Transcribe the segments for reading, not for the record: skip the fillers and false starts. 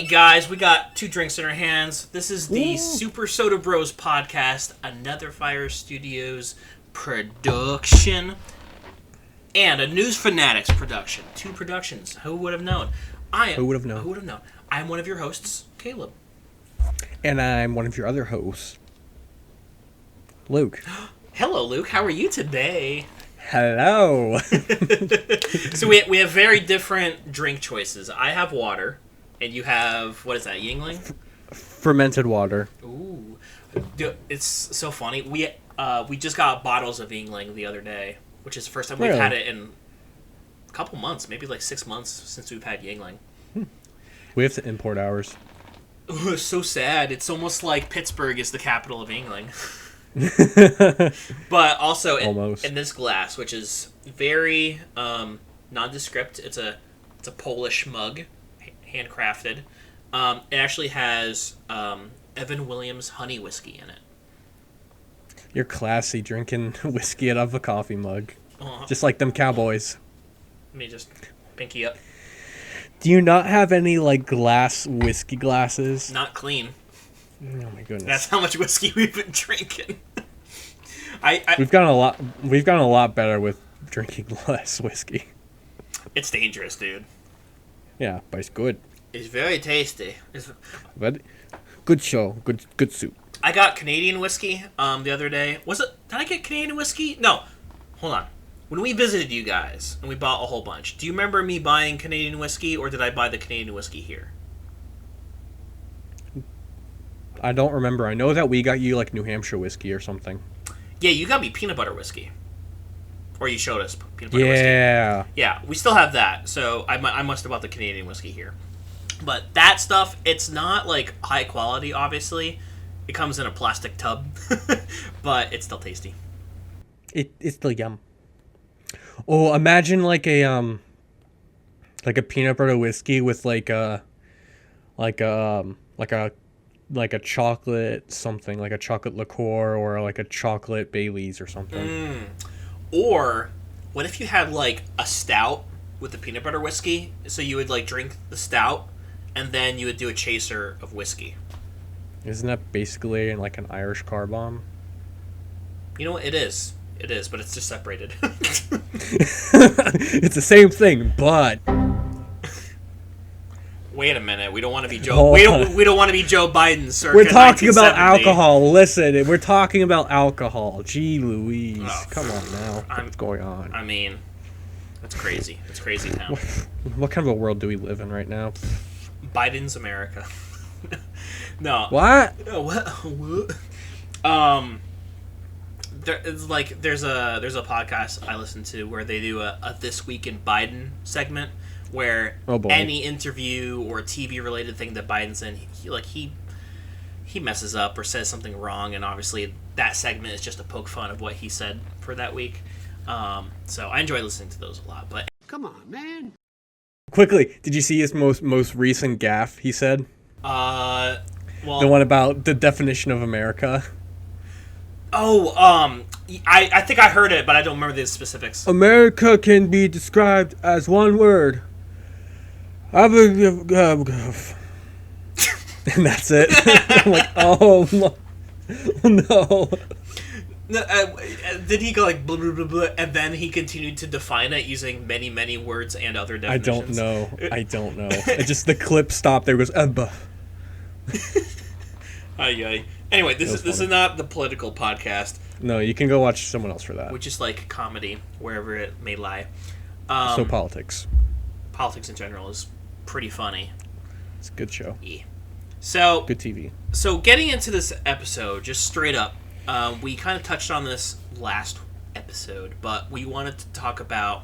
guys, we got 2 drinks in our hands. This is the Super Soda Bros podcast, a Netherfire Studios production, and a News Fanatics production. 2 productions. Who would have known? Who would have known? I'm one of your hosts, Caleb. And I'm one of your other hosts, Luke. Hello, Luke. How are you today? Hello. So we have very different drink choices. I have water, and you have, what is that, Yingling? Fermented water. Ooh. Dude, it's so funny. We just got bottles of Yingling the other day, which is the first time we've had it in a couple months, maybe like 6 months since we've had Yingling. We have to import ours. Ooh, it's so sad. It's almost like Pittsburgh is the capital of Yingling. But also in this glass, which is very nondescript. It's a Polish mug, handcrafted. It actually has Evan Williams honey whiskey in it. You're classy, drinking whiskey out of a coffee mug, just like them cowboys. Let me just pinky up. Do you not have any like glass whiskey glasses? Not clean. Oh my goodness! That's how much whiskey we've been drinking. We've gotten a lot better with drinking less whiskey. It's dangerous, dude. Yeah, but it's good. It's very tasty. But good show, good soup. I got Canadian whiskey the other day. Did I get Canadian whiskey? No. Hold on. When we visited you guys and we bought a whole bunch, do you remember me buying Canadian whiskey, or did I buy the Canadian whiskey here? I don't remember. I know that we got you like New Hampshire whiskey or something. Yeah, you got me peanut butter whiskey. Or you showed us peanut butter whiskey. Yeah, we still have that. So I must have bought the Canadian whiskey here. But that stuff, it's not like high quality, obviously. It comes in a plastic tub. But it's still tasty. It's still yum. Oh, imagine like a peanut butter whiskey with like a chocolate something, like a chocolate liqueur or like a chocolate Baileys or something. Or what if you had like a stout with the peanut butter whiskey? So you would like drink the stout and then you would do a chaser of whiskey. Isn't that basically like an Irish car bomb? You know what? It is, but it's just separated. It's the same thing, but wait a minute. We don't want to be Joe. We don't want to be Joe Biden, sir. We're talking about alcohol. Listen, we're talking about alcohol. Gee Louise. Come on now. What's going on? I mean, that's crazy. It's crazy now. What kind of a world do we live in right now? Biden's America. No. What? What? There's a podcast I listen to where they do a This Week in Biden segment where any interview or TV related thing that Biden's in, he messes up or says something wrong, and obviously that segment is just a poke fun of what he said for that week. So I enjoy listening to those a lot. But come on, man. Quickly, did you see his most recent gaffe he said? Well, the one about the definition of America. Oh, I think I heard it, but I don't remember the specifics. America can be described as one word. And that's it. I'm like, oh no. Did he go like blah, blah, blah, blah, and then he continued to define it using many, many words and other definitions? I don't know. Just the clip stopped. There goes, Anyway, this is not the political podcast. No, you can go watch someone else for that. Which is like comedy, wherever it may lie. So politics. Politics in general is pretty funny. It's a good show. Yeah. So good TV. So getting into this episode, just straight up, we kind of touched on this last episode, but we wanted to talk about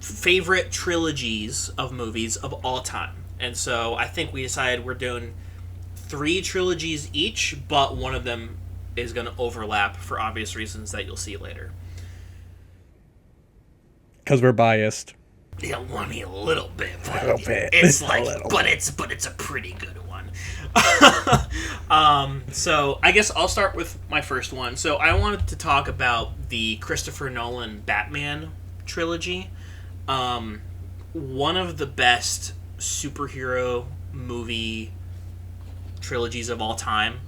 favorite trilogies of movies of all time. And so I think we decided we're doing 3 trilogies each, but one of them is going to overlap for obvious reasons that you'll see later. Because we're biased. Yeah, a little bit. A little bit. It's like, but it's a pretty good one. So I guess I'll start with my first one. So I wanted to talk about the Christopher Nolan Batman trilogy. One of the best superhero movie trilogies of all time.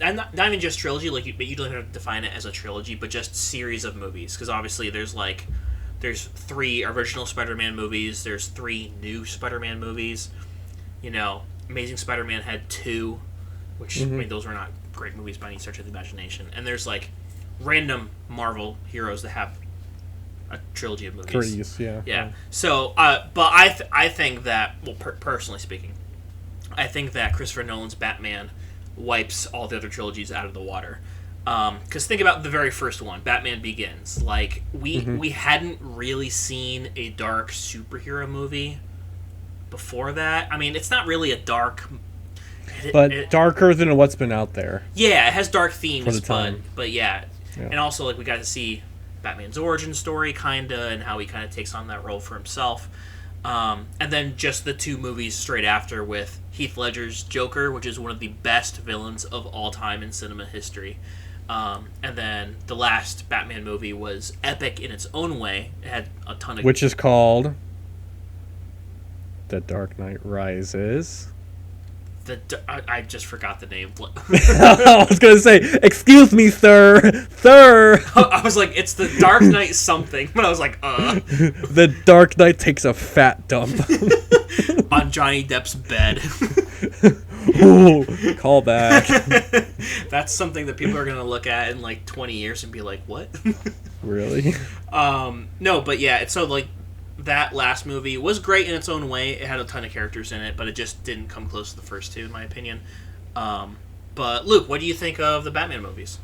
And not even just trilogy, like you don't have to define it as a trilogy, but just series of movies. Because obviously there's 3 original Spider-Man movies, there's 3 new Spider-Man movies. You know, Amazing Spider-Man had 2, which I mean those were not great movies by any stretch of the imagination. And there's like random Marvel heroes that have a trilogy of movies. 3, yeah. So, but I think that, well, personally speaking, I think that Christopher Nolan's Batman wipes all the other trilogies out of the water. Because think about the very first one, Batman Begins. Like, we hadn't really seen a dark superhero movie before that. I mean, it's not really a dark... But darker than what's been out there. Yeah, it has dark themes, for the time. But yeah. And also, like, we got to see Batman's origin story, kinda, and how he kind of takes on that role for himself. And then just the 2 movies straight after with Heath Ledger's Joker, which is one of the best villains of all time in cinema history. And then the last Batman movie was epic in its own way. It had a ton of... Which is called The Dark Knight Rises. I just forgot the name. I was going to say, excuse me, sir. Sir. I was like, it's The Dark Knight something. But I was like, The Dark Knight takes a fat dump. on Johnny Depp's bed. Ooh, call back. That's something that people are going to look at in like 20 years and be like, what? Really? No, but yeah, so like that last movie was great in its own way. It had a ton of characters in it, but it just didn't come close to the first 2, in my opinion. But Luke, what do you think of the Batman movies?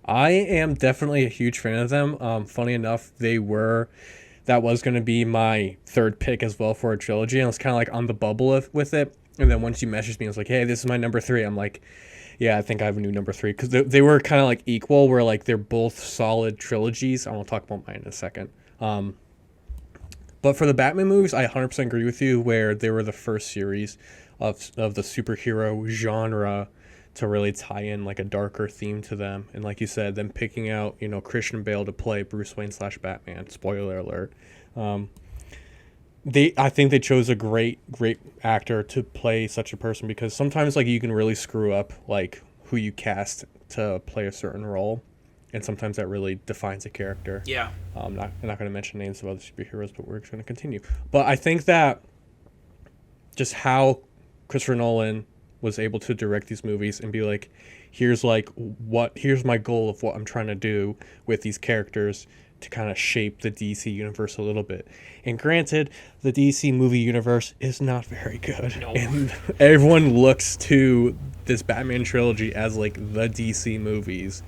I am definitely a huge fan of them. Funny enough, that was going to be my 3rd pick as well for a trilogy. I was kind of like on the bubble with it. And then once you messaged me, I was like, hey, this is my number 3. I'm like, yeah, I think I have a new number 3. Because they were kind of like equal, where like they're both solid trilogies. I want to talk about mine in a second. But for the Batman movies, I 100% agree with you, where they were the first series of the superhero genre to really tie in like a darker theme to them. And like you said, them picking out, Christian Bale to play Bruce Wayne / Batman. Spoiler alert. I think they chose a great actor to play such a person, because sometimes like you can really screw up like who you cast to play a certain role. And sometimes that really defines a character. Yeah. I'm not going to mention names of other superheroes, but we're just going to continue. But I think that just how Christopher Nolan was able to direct these movies and be like, here's my goal of what I'm trying to do with these characters to kind of shape the DC universe a little bit. And granted, the DC movie universe is not very good. No. And everyone looks to this Batman trilogy as like the DC movies,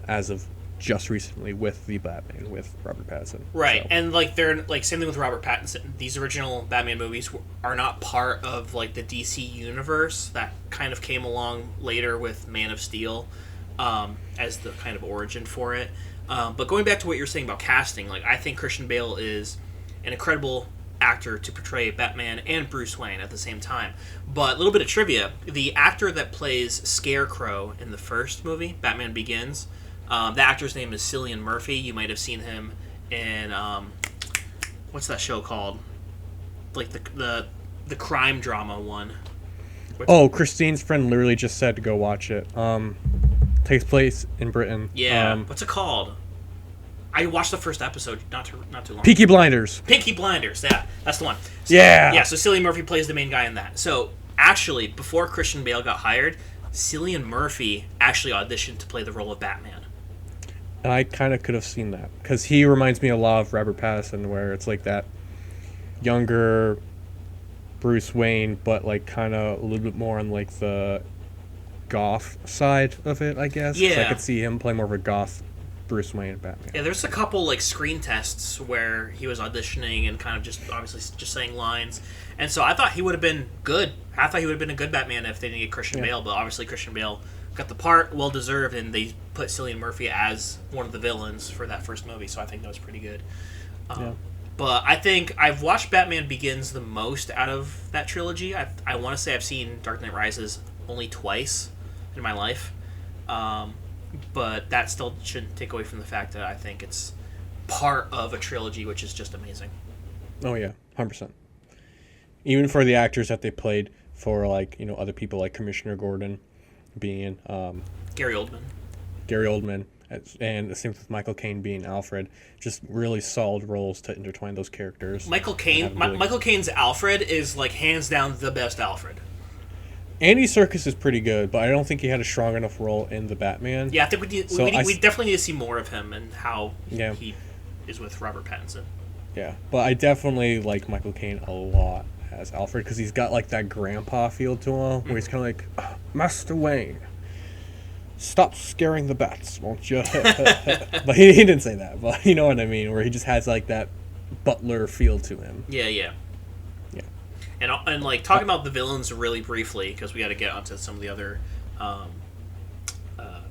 as of just recently with the Batman with Robert Pattinson. Right. So. And like they're like same thing with Robert Pattinson. These original Batman movies are not part of like the DC universe that kind of came along later with Man of Steel as the kind of origin for it. But going back to what you're saying about casting, like I think Christian Bale is an incredible actor to portray Batman and Bruce Wayne at the same time. But a little bit of trivia, the actor that plays Scarecrow in the first movie, Batman Begins, the actor's name is Cillian Murphy. You might have seen him in what's that show called? Like the crime drama one. Christine's friend literally just said to go watch it. Takes place in Britain. Yeah. What's it called? I watched the first episode not too long. Peaky Blinders. Peaky Blinders. Yeah, that's the one. So, yeah. Yeah. So Cillian Murphy plays the main guy in that. So actually, before Christian Bale got hired, Cillian Murphy actually auditioned to play the role of Batman. And I kind of could have seen that, because he reminds me a lot of Robert Pattinson, where it's like that younger Bruce Wayne, but like kind of a little bit more on like the goth side of it, I guess. Yeah. So I could see him play more of a goth Bruce Wayne and Batman. Yeah, there's a couple like screen tests where he was auditioning and kind of just obviously just saying lines. And so I thought he would have been good. I thought he would have been a good Batman if they didn't get Christian Bale, but obviously Christian Bale got the part, well deserved, and they put Cillian Murphy as one of the villains for that first movie, so I think that was pretty good. But I think I've watched Batman Begins the most out of that trilogy. I want to say I've seen Dark Knight Rises only twice in my life. But that still shouldn't take away from the fact that I think it's part of a trilogy, which is just amazing. Oh, yeah, 100%. even for the actors that they played for, like, other people like Commissioner Gordon being Gary Oldman. And the same with Michael Caine being Alfred. Just really solid roles to intertwine those characters. Michael Caine's Alfred is, like, hands down the best Alfred. Andy Serkis is pretty good, but I don't think he had a strong enough role in the Batman. Yeah, I think we definitely need to see more of him and how he is with Robert Pattinson. Yeah, but I definitely like Michael Caine a lot as Alfred because he's got, like, that grandpa feel to him, where he's kind of like, Master Wayne, stop scaring the bats, won't you? But he didn't say that, but you know what I mean, where he just has, like, that butler feel to him. Yeah. And like, talking about the villains really briefly, because we got to get onto some of the other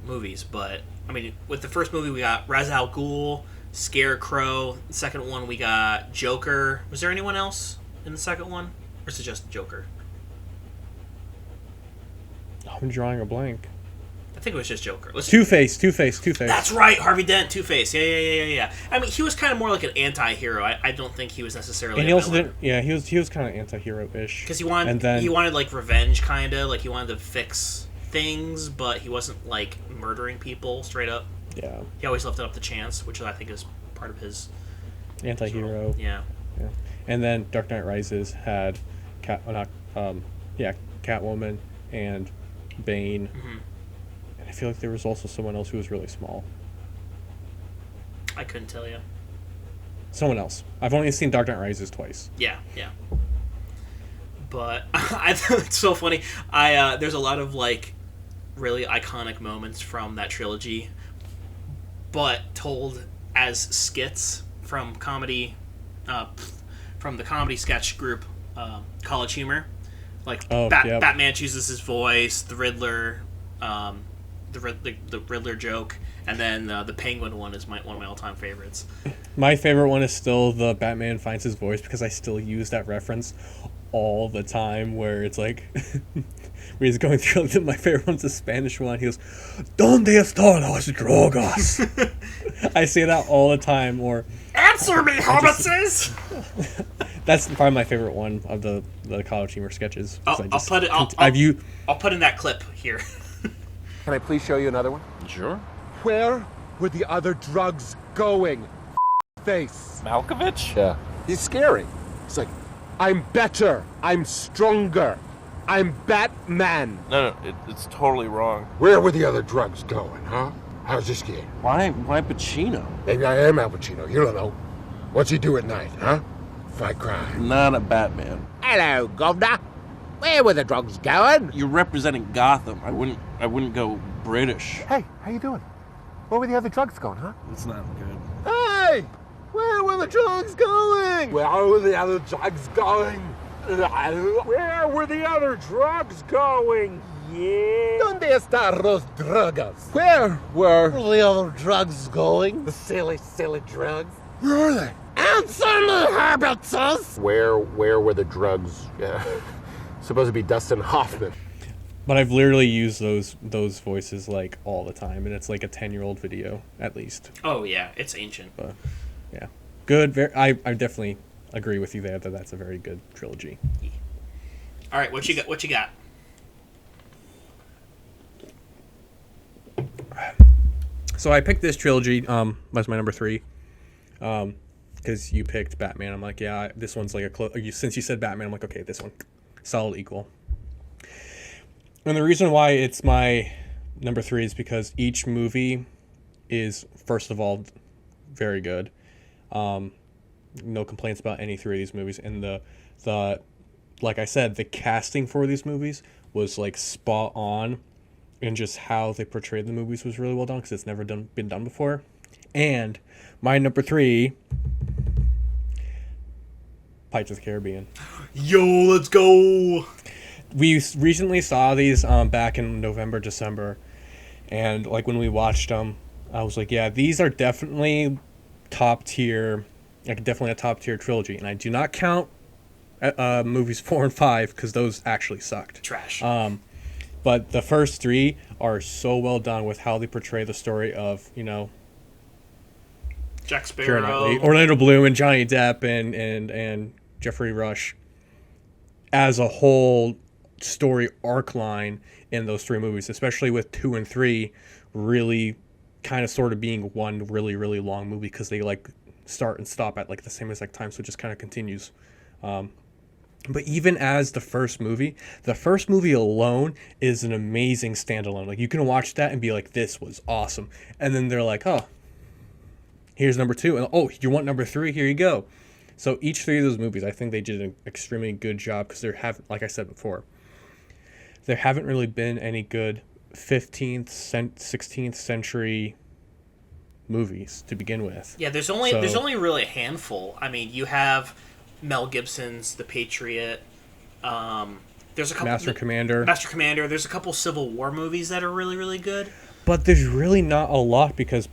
movies, but, I mean, with the first movie, we got Ra's al Ghul, Scarecrow. The second one, we got Joker. Was there anyone else in the second one? Or is it just Joker? I'm drawing a blank. I think it was just Joker. Two-Face. That's right, Harvey Dent, Two-Face. Yeah. I mean, he was kind of more like an anti-hero. I don't think he was necessarily. And he also didn't. Yeah, he was kind of anti-hero-ish. Because he wanted like revenge, kind of like he wanted to fix things, but he wasn't like murdering people straight up. Yeah. He always left it up to chance, which I think is part of his anti-hero. Yeah. And then Dark Knight Rises had Catwoman and Bane. Mm-hmm. I feel like there was also someone else who was really small. I couldn't tell you. Someone else. I've only seen Dark Knight Rises twice. Yeah. But it's so funny. There's a lot of, like, really iconic moments from that trilogy, but told as skits from comedy, from the comedy sketch group College Humor. Like, Batman chooses his voice, the Riddler. The Riddler joke, and then the Penguin one is one of my all-time favorites. My favorite one is still the Batman finds his voice, because I still use that reference all the time, where it's like where he's going through. My favorite one's the Spanish one. He goes, "Donde están las drogas?" I say that all the time. Or answer me, hobbitses. That's probably my favorite one of the College Humor sketches. I'll put in that clip here. Can I please show you another one? Sure. Where were the other drugs going? Face. Malkovich? Yeah. He's scary. He's like, I'm better. I'm stronger. I'm Batman. No, it's totally wrong. Where were the other drugs going, huh? How's this game? Why Pacino? Maybe I am Al Pacino. You don't know. What's he do at night, huh? Fight crime. Not a Batman. Hello, Governor. Where were the drugs going? You're representing Gotham. I wouldn't go British. Hey, how you doing? Where were the other drugs going, huh? It's not good. Hey! Where were the drugs going? Where were the other drugs going? Where were the other drugs going? Yeah. ¿Dónde están los drogas? Where were the other drugs going? The silly drugs. Where are they? Answer me, Herbertus! Where were the drugs? Supposed to be Dustin Hoffman. But I've literally used those voices, like, all the time, and it's like a 10-year-old video at least. Oh yeah, it's ancient. But yeah, good. I definitely agree with you there that that's a very good trilogy. Yeah. All right, what you got? So I picked this trilogy. That's my number 3. Because you picked Batman. I'm like, yeah, this one's like since you said Batman, I'm like, okay, this one, solid equal. And the reason why it's my number 3 is because each movie is, first of all, very good. No complaints about any 3 of these movies. And the like I said, the casting for these movies was like spot on, and just how they portrayed the movies was really well done, because it's never been done before. And my number 3, Pirates of the Caribbean. Yo, let's go! We recently saw these back in November, December, and like when we watched them, I was like, yeah, these are definitely top tier, like definitely a top tier trilogy. And I do not count movies 4 and 5, because those actually sucked. Trash. But the first 3 are so well done with how they portray the story of, Jack Sparrow, Orlando Bloom and Johnny Depp and Jeffrey Rush. as a whole story arc line in those three movies, especially with 2 and 3 really kind of sort of being one really, really long movie because they like start and stop at like the same exact time, so it just kind of continues. But even as the first movie alone is an amazing standalone. Like, you can watch that and be like, this was awesome. And then they're like, oh, here's number 2. And, oh, you want number 3? Here you go. So each 3 of those movies, I think they did an extremely good job because like I said before, there haven't really been any good 15th, 16th century movies to begin with. Yeah, there's only really a handful. I mean, you have Mel Gibson's The Patriot. There's a couple Master Commander. There's a couple Civil War movies that are really, really good. But there's really not a lot because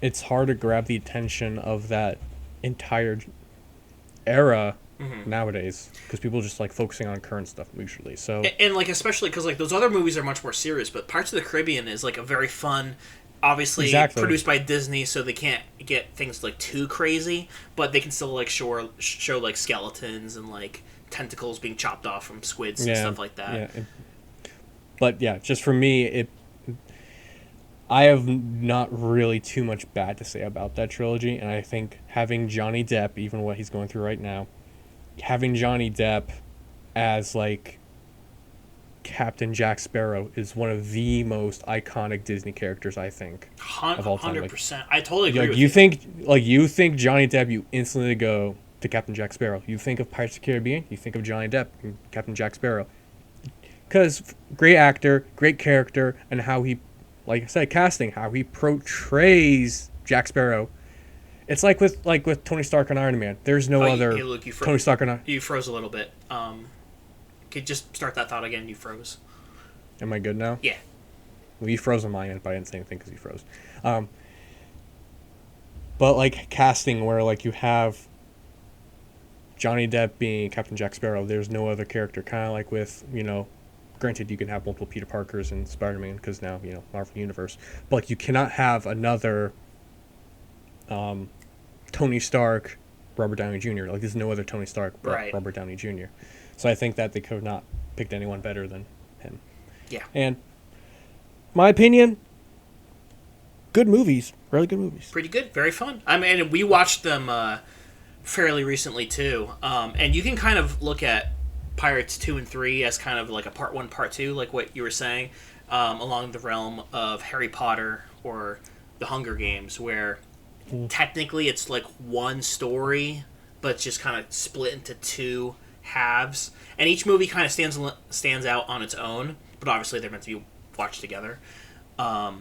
it's hard to grab the attention of that entire era nowadays because people just like focusing on current stuff usually. So and like especially because like those other movies are much more serious, but Parts of the Caribbean is like a very fun. Obviously produced by Disney, so they can't get things like too crazy, but they can still like show like skeletons and like tentacles being chopped off from squids and stuff like that. Yeah. But yeah, just for me, I have not really too much bad to say about that trilogy, and I think having Johnny Depp, even what he's going through right now, having Johnny Depp as like Captain Jack Sparrow is one of the most iconic Disney characters, I think, of all time. 100%. I totally agree with you. You think Johnny Depp, you instantly go to Captain Jack Sparrow. You think of Pirates of the Caribbean, you think of Johnny Depp and Captain Jack Sparrow. Because great actor, great character, and how he, like I said, casting, how he portrays Jack Sparrow. It's like with Tony Stark and Iron Man. There's no other Tony Stark and Iron Man. You froze a little bit. Could just start that thought again. You froze. Am I good now? Yeah. Well, you froze on my end, but I didn't say anything because you froze. But like casting where like you have Johnny Depp being Captain Jack Sparrow, there's no other character. Kind of like with, granted you can have multiple Peter Parkers in Spider-Man because now, Marvel Universe. But like you cannot have another Tony Stark, Robert Downey Jr. Like there's no other Tony Stark but Robert Downey Jr. So I think that they could have not picked anyone better than him. Yeah. And my opinion, good movies. Really good movies. Pretty good. Very fun. I mean, we watched them fairly recently, too. And you can kind of look at Pirates 2 and 3 as kind of like a part 1, part 2, like what you were saying, along the realm of Harry Potter or The Hunger Games, where technically it's like one story, but it's just kind of split into 2 halves, and each movie kind of stands out on its own, but obviously they're meant to be watched together. But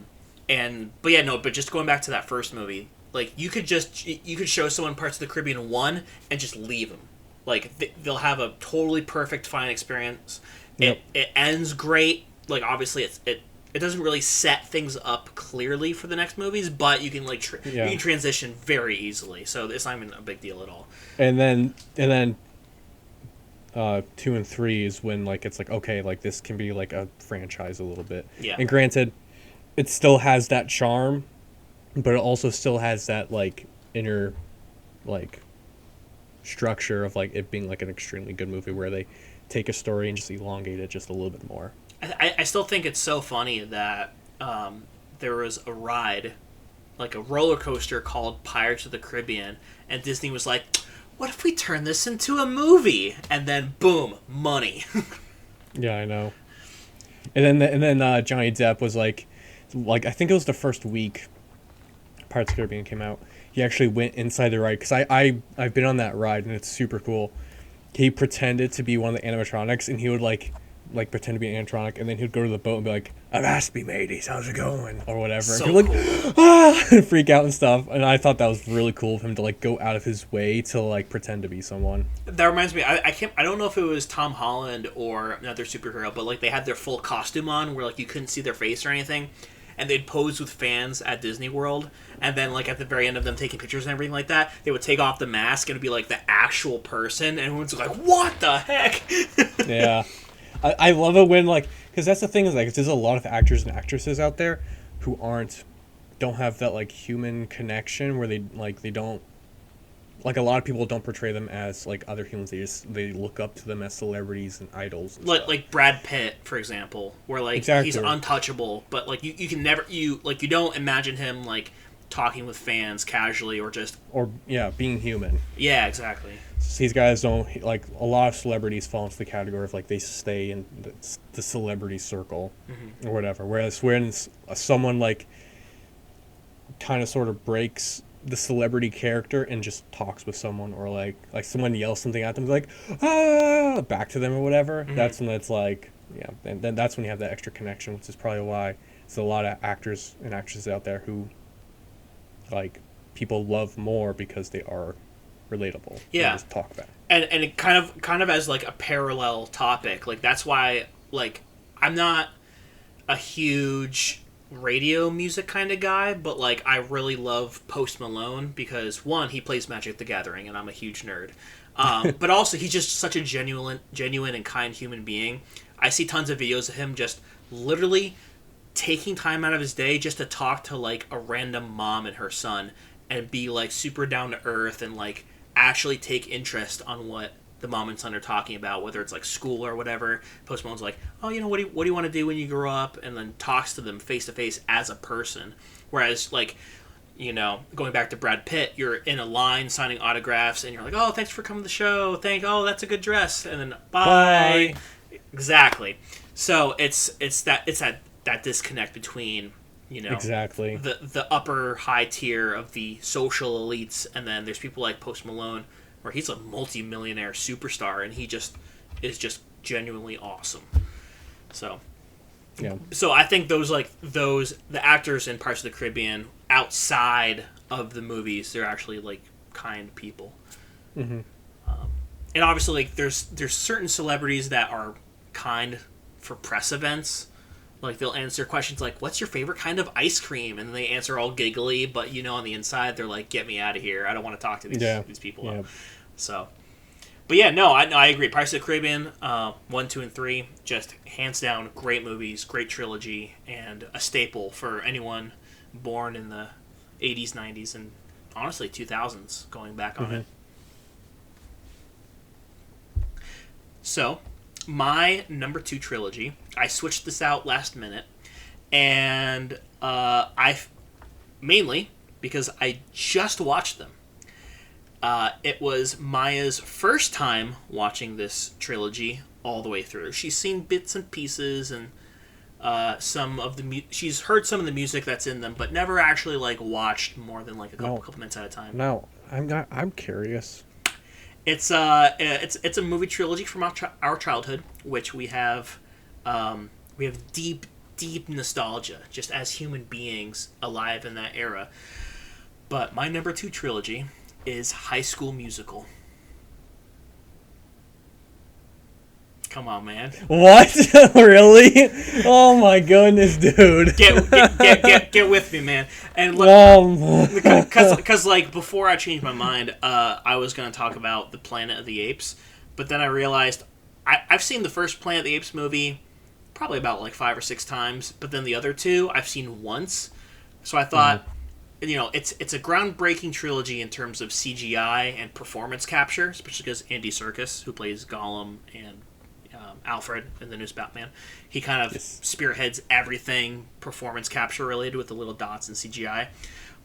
just going back to that first movie, like you could show someone Parts of the Caribbean 1 and just leave them, like they'll have a totally perfect fine experience. Yep. It ends great. Like obviously it doesn't really set things up clearly for the next movies, but you can you can transition very easily, so it's not even a big deal at all. And then 2 and 3 is when like it's like, okay, like this can be like a franchise a little bit. Yeah. And granted, it still has that charm, but it also still has that like inner like structure of like it being like an extremely good movie where they take a story and just elongate it just a little bit more. I still think it's so funny that there was a ride, like a roller coaster called Pirates of the Caribbean, and Disney was like, what if we turn this into a movie? And then, boom, money. Yeah, I know. And then Johnny Depp was like I think it was the first week Pirates of the Caribbean came out. He actually went inside the ride because I've been on that ride and it's super cool. He pretended to be one of the animatronics and he would like pretend to be an animatronic, and then he'd go to the boat and be like, "Avast me, mateys, how's it going?" or whatever. So and people cool. Like, and freak out and stuff. And I thought that was really cool of him to like go out of his way to like pretend to be someone. That reminds me, I don't know if it was Tom Holland or another superhero, but like they had their full costume on where like you couldn't see their face or anything, and they'd pose with fans at Disney World, and then like at the very end of them taking pictures and everything like that, they would take off the mask and it'd be like the actual person, and everyone's like, "What the heck?" Yeah. I love it when, like, because that's the thing is, like, there's a lot of actors and actresses out there who don't have that, like, human connection where they don't like a lot of people don't portray them as like other humans. They look up to them as celebrities and idols. And like Brad Pitt, for example, where like he's untouchable, but like you can never you don't imagine him like talking with fans casually or being human. Yeah, exactly. These guys don't, like, a lot of celebrities fall into the category of like they stay in the celebrity circle or whatever. Whereas when someone like kind of sort of breaks the celebrity character and just talks with someone, or like someone yells something at them, like back to them or whatever, that's when it's like, and then that's when you have that extra connection, which is probably why there's a lot of actors and actresses out there who like people love more, because they are relatable. Yeah, just talk about and it kind of as like a parallel topic. Like that's why like I'm not a huge radio music kind of guy, but like I really love Post Malone because one, he plays Magic the Gathering, and I'm a huge nerd. But also he's just such a genuine and kind human being. I see tons of videos of him just literally taking time out of his day just to talk to like a random mom and her son and be like super down to earth and like actually take interest on what the mom and son are talking about, whether it's like school or whatever. Post Malone's like, oh, what do you want to do when you grow up, and then talks to them face to face as a person. Whereas like, going back to Brad Pitt, you're in a line signing autographs and you're like, oh, thanks for coming to the show, oh, that's a good dress, and then bye. Exactly. So it's that disconnect between exactly the upper high tier of the social elites, and then there's people like Post Malone, where he's a multi-millionaire superstar and he just is just genuinely awesome. So I think the actors in Pirates of the Caribbean outside of the movies, they're actually like kind people. And obviously like there's certain celebrities that are kind for press events. Like, they'll answer questions like, what's your favorite kind of ice cream? And then they answer all giggly, but, on the inside, they're like, get me out of here. I don't want to talk to these people. Yeah. So, but yeah, no, I agree. Pirates of the Caribbean, 1, 2, and 3, just hands down great movies, great trilogy, and a staple for anyone born in the 80s, 90s, and honestly, 2000s, going back on it. So, my number 2 trilogy, I switched this out last minute, and mainly because I just watched them. It was Maya's first time watching this trilogy all the way through. She's seen bits and pieces and she's heard some of the music that's in them, but never actually like watched more than like a couple minutes at a time. No, I'm curious. It's a movie trilogy from our childhood, which we have deep nostalgia just as human beings alive in that era. But my number 2 trilogy is High School Musical. Come on, man. What? Really? Oh my goodness, dude. Get with me, man. And look, because like before I changed my mind, I was going to talk about the Planet of the Apes, but then I realized I've seen the first Planet of the Apes movie probably about like 5 or 6 times, but then the other 2 I've seen once. So I thought, it's a groundbreaking trilogy in terms of CGI and performance capture, especially because Andy Serkis, who plays Gollum and Alfred in the newest Batman, he kind of spearheads everything performance capture related with the little dots and CGI.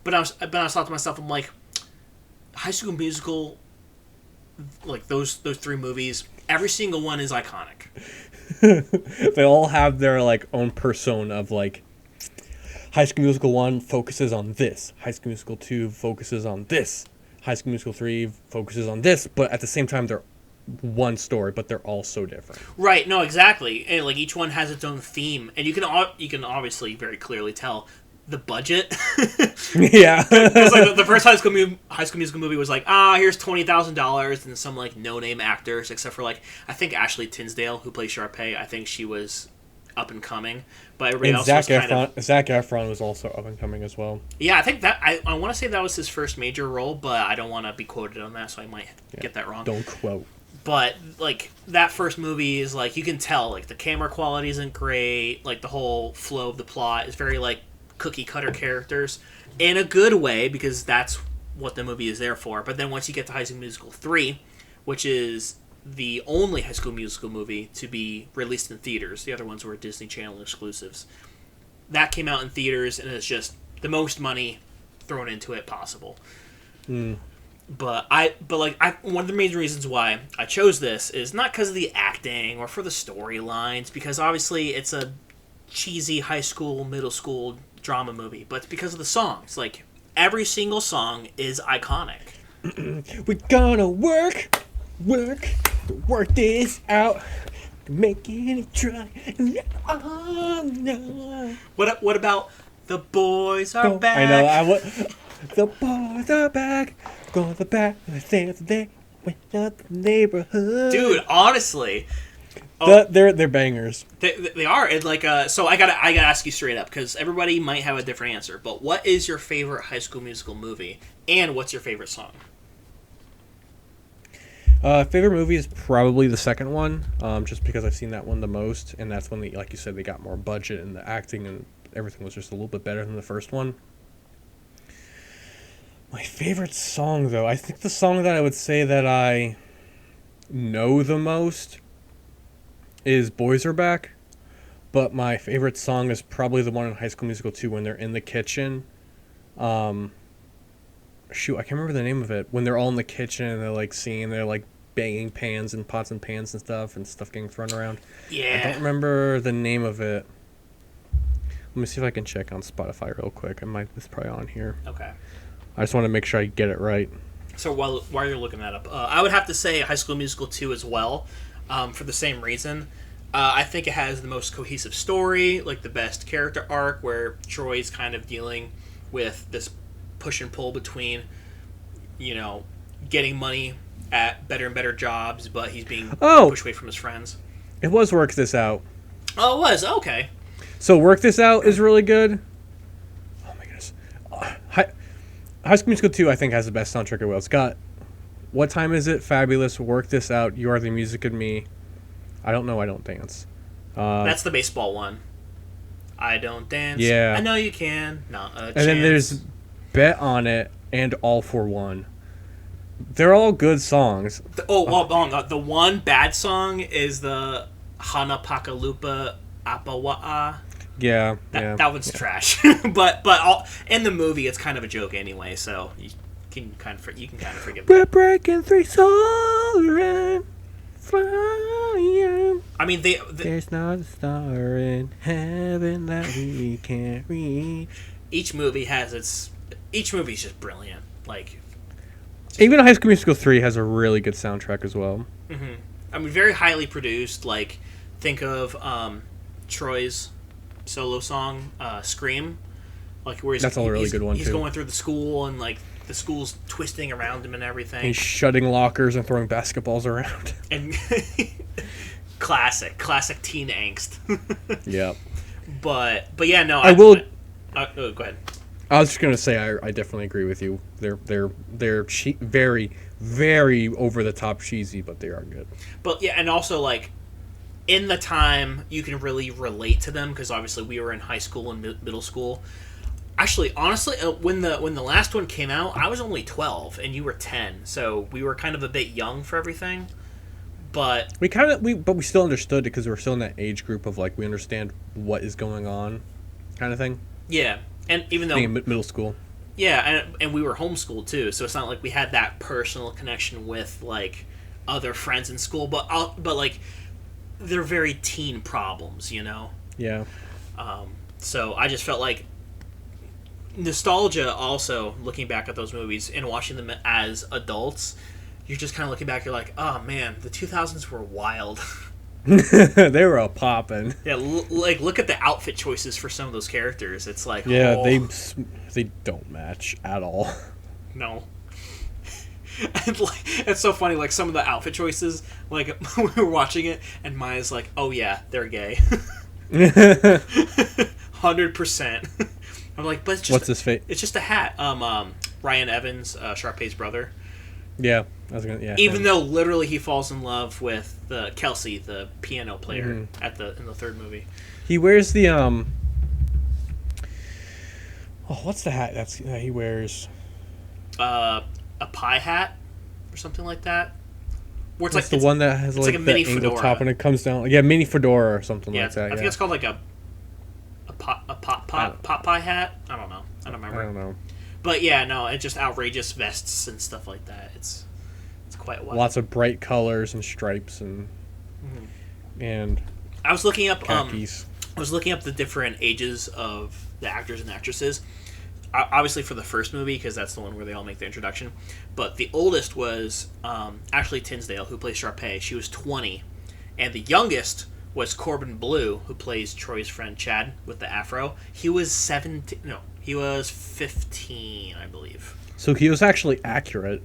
But I was thought to myself, I'm like, High School Musical, like those 3 movies, every single one is iconic. They all have their like own persona of like, High School Musical 1 focuses on this, High School Musical 2 focuses on this, High School Musical 3 focuses on this, but at the same time they're one story, but they're all so different. Right, no, exactly. And like each one has its own theme, and you can obviously very clearly tell the budget. Yeah. Because like the first High School Musical movie was like, here's $20,000 and some like no-name actors, except for like I think Ashley Tisdale, who plays Sharpay. I think she was up and coming, but everybody else was kind of... Zac Efron was also up and coming as well. Yeah, I think that I want to say that was his first major role, but I don't want to be quoted on that, so I might get that wrong. Don't quote. But, like, that first movie is, like, you can tell, like, the camera quality isn't great. Like, the whole flow of the plot is very, like, cookie-cutter characters. In a good way, because that's what the movie is there for. But then once you get to High School Musical 3, which is the only High School Musical movie to be released in theaters, the other ones were Disney Channel exclusives. That came out in theaters, and it's just the most money thrown into it possible. But one of the main reasons why I chose this is not because of the acting or for the storylines, because obviously it's a cheesy high school, middle school drama movie, but it's because of the songs. Like, every single song is iconic. We're gonna work this out, making it try. Oh, no. What about the boys are back? I know. The boys are back. Going back to the day when the neighborhood. Dude, honestly, they're bangers. They are. And so I gotta ask you straight up, because everybody might have a different answer. But what is your favorite High School Musical movie, and what's your favorite song? Favorite movie is probably the second one, just because I've seen that one the most, and that's when like you said, they got more budget, and the acting and everything was just a little bit better than the first one. My favorite song, though, I think the song that I would say that I know the most is Boys Are Back, but my favorite song is probably the one in High School Musical 2 when they're in the kitchen. I can't remember the name of it. When they're all in the kitchen and they're like singing, they're like banging pans and pots and pans and stuff getting thrown around. Yeah. I don't remember the name of it. Let me see if I can check on Spotify real quick. It's probably on here. Okay. I just want to make sure I get it right. So while you're looking that up, I would have to say High School Musical 2 as well, for the same reason. I think it has the most cohesive story, like the best character arc, where Troy's kind of dealing with this push and pull between, getting money at better and better jobs, but he's being pushed away from his friends. It was Work This Out. Oh, it was? Okay. So Work This Out is really good. Oh my goodness. High School Musical 2, I think, has the best soundtrack as well. It's got What Time Is It? Fabulous. Work This Out. You Are the Music of Me. I Don't Know, I Don't Dance. That's the baseball one. I Don't Dance. Yeah. I Know You Can. Not a chance. And then there's Bet on It and All for One. They're all good songs. The one bad song is the Hana Pakalupa Apawa'a. Yeah, that one's trash. but in the movie, it's kind of a joke anyway, so you can kind of forgive We're that. breaking through soaring, flying. I mean, there's not a star in heaven that we can't reach. Each movie's just brilliant. Like, even High School Musical 3 has a really good soundtrack as well. Mm-hmm. I mean, very highly produced. Like, think of Troy's solo song, Scream. Like, where that's a really good one, he's too. going through the school, and, like, the school's twisting around him and everything. He's shutting lockers and throwing basketballs around. And classic teen angst. Yep. But yeah, no. Go ahead. I was just gonna say I definitely agree with you. They're very, very over the top cheesy, but they are good. But yeah, and also, like, in the time you can really relate to them, because obviously we were in high school and middle school. Actually, honestly, when the last one came out, I was only 12 and you were 10, so we were kind of a bit young for everything. But we still understood it because we were still in that age group of, like, we understand what is going on, kind of thing. Yeah, and even though being in middle school. Yeah, and we were homeschooled too, so it's not like we had that personal connection with, like, other friends in school, but like, they're very teen problems, Yeah. So I just felt like nostalgia. Also, looking back at those movies and watching them as adults, you're just kind of looking back. You're like, oh man, the 2000s were wild. They were a poppin'. Yeah, like, look at the outfit choices for some of those characters. It's like, yeah, they don't match at all. No. And, like, it's so funny, like, some of the outfit choices, like, we were watching it, and Maya's like, oh yeah, they're gay. 100%. I'm like, but it's just... What's his face? It's just a hat. Ryan Evans, Sharpay's brother. Yeah, Even though literally he falls in love with Kelsey, the piano player, in the third movie. He wears the what's the hat he wears? a pie hat or something like that. Where it's the one that has like a the mini angle fedora. top and it comes down. Yeah, mini fedora or something like that. I think it's called like a pot pie hat. I don't know. I don't remember. I don't know. But yeah, no, it's just outrageous vests and stuff like that. It's quite wild. Lots of bright colors and stripes and I was looking up khakis. I was looking up the different ages of the actors and actresses. Obviously for the first movie, because that's the one where they all make their introduction. But the oldest was Ashley Tisdale, who plays Sharpay. She was 20. And the youngest was Corbin Bleu, who plays Troy's friend Chad with the afro. He was 17. No, he was 15, I believe. So he was actually accurate.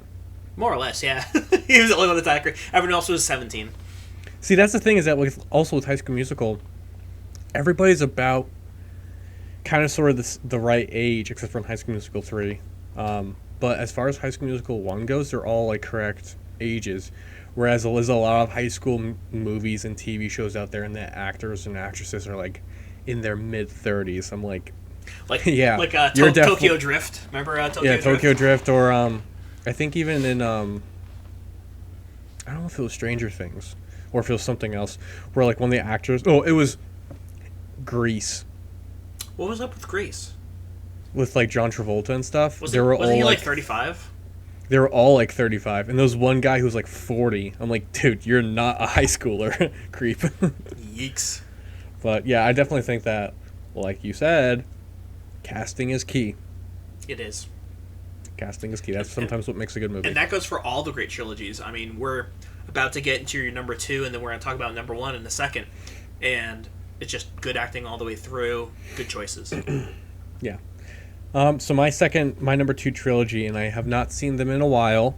More or less, yeah. He was the only one that's accurate. Everyone else was 17. See, that's the thing, is that also with High School Musical, everybody's about kind of sort of the right age, except for High School Musical 3. But as far as High School Musical 1 goes, they're all like correct ages. Whereas there's a lot of high school movies and TV shows out there, and the actors and actresses are like in their mid-30s. I'm like yeah, like Tokyo Drift. Remember Tokyo Drift? Yeah, Tokyo Drift, or I think even in I don't know if it was Stranger Things or if it was something else, where like one of the actors, it was Grease. What was up with Grease? With like John Travolta and stuff. Was he like 35? They were all like 35, and there was one guy who was like 40. I'm like, dude, you're not a high schooler, creep. Yeeks. But yeah, I definitely think that, like you said, casting is key. It is. Casting is key. That's sometimes what makes a good movie. And that goes for all the great trilogies. I mean, we're about to get into your number 2, and then we're going to talk about number 1 in a second. And it's just good acting all the way through, good choices. Yeah. So my number 2 trilogy, and I have not seen them in a while.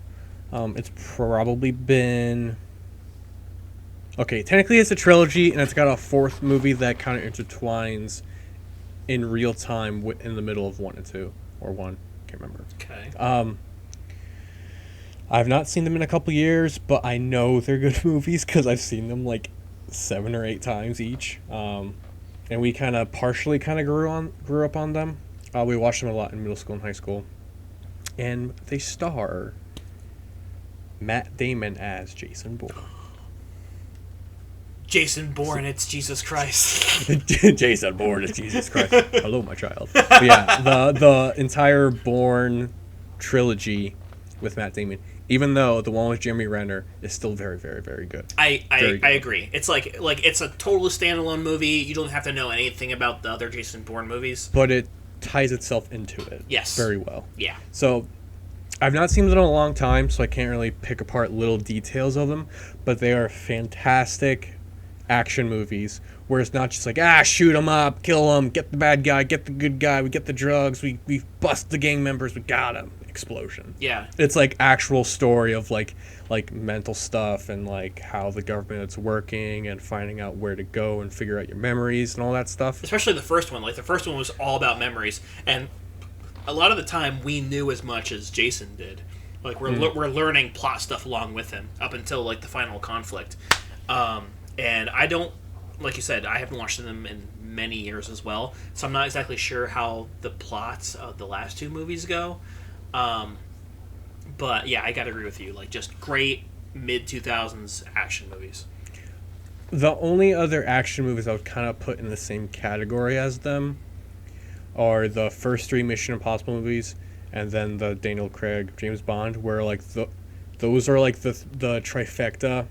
It's probably been... Okay, technically it's a trilogy, and it's got a 4th movie that kind of intertwines in real time in the middle of 1 and 2. Or 1, can't remember. Okay. I've not seen them in a couple years, but I know they're good movies because I've seen them like 7 or 8 times each. And we kind of partially grew up on them. We watched them a lot in middle school and high school. And they star Matt Damon as Jason Bourne. Jason Bourne, it's Jesus Christ. Jason Bourne, it's Jesus Christ. Hello, my child. But yeah, the entire Bourne trilogy with Matt Damon, even though the one with Jeremy Renner is still very, very, very good. I agree. It's like it's a total standalone movie. You don't have to know anything about the other Jason Bourne movies. But it ties itself into it. Yes. Very well. Yeah. So I've not seen them in a long time, so I can't really pick apart little details of them, but they are fantastic action movies where it's not just like, shoot them up, kill them, get the bad guy, get the good guy, we get the drugs, we bust the gang members, we got him. Explosion. Yeah. It's like actual story of like mental stuff and like how the government's working and finding out where to go and figure out your memories and all that stuff. Especially the first one. Like the first one was all about memories, and a lot of the time we knew as much as Jason did. Like we're learning plot stuff along with him up until like the final conflict. And I don't, like you said, I haven't watched them in many years as well, so I'm not exactly sure how the plots of the last 2 movies go. But yeah, I gotta agree with you. Like, just great mid-2000s action movies. The only other action movies I would kind of put in the same category as them are the first 3 Mission Impossible movies, and then the Daniel Craig James Bond, where like those are like the trifecta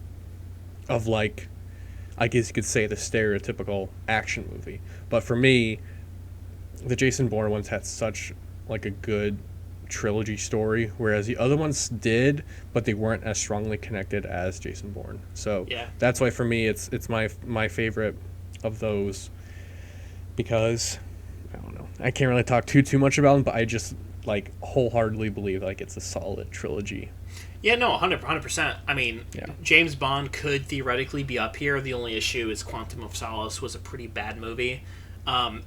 of like, I guess you could say, the stereotypical action movie. But for me, the Jason Bourne ones had such like a good trilogy story, whereas the other ones did, but they weren't as strongly connected as Jason Bourne. So yeah, that's why for me it's my favorite of those, because I don't know, I can't really talk too much about them, but I just like wholeheartedly believe like it's a solid trilogy. Yeah, no, 100%. I mean, yeah. James Bond could theoretically be up here. The only issue is Quantum of Solace was a pretty bad movie, and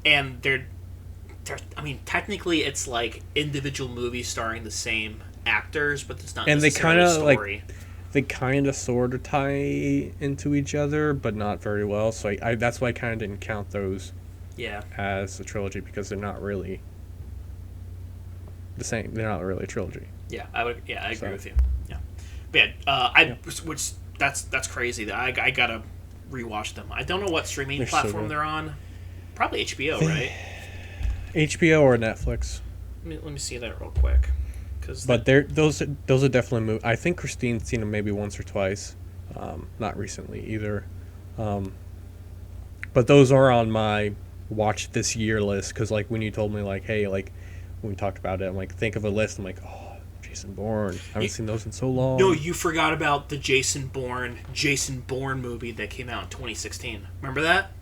I mean, technically, it's like individual movies starring the same actors, but it's not necessarily a story. They kind of sort of tie into each other, but not very well. So I that's why I kind of didn't count those as a trilogy, because they're not really the same. They're not really a trilogy. Yeah, I would. Yeah, I agree with you. Yeah, but yeah, which that's crazy. That I gotta rewatch them. I don't know what streaming platform they're on. Probably HBO, right? HBO or Netflix. Let me see that real quick. But those are definitely I think Christine's seen them maybe once or twice, not recently either. But those are on my watch this year list because like when you told me like, hey, like when we talked about it, I'm like, think of a list. I'm like, oh, Jason Bourne. I haven't seen those in so long. No, you forgot about the Jason Bourne movie that came out in 2016. Remember that?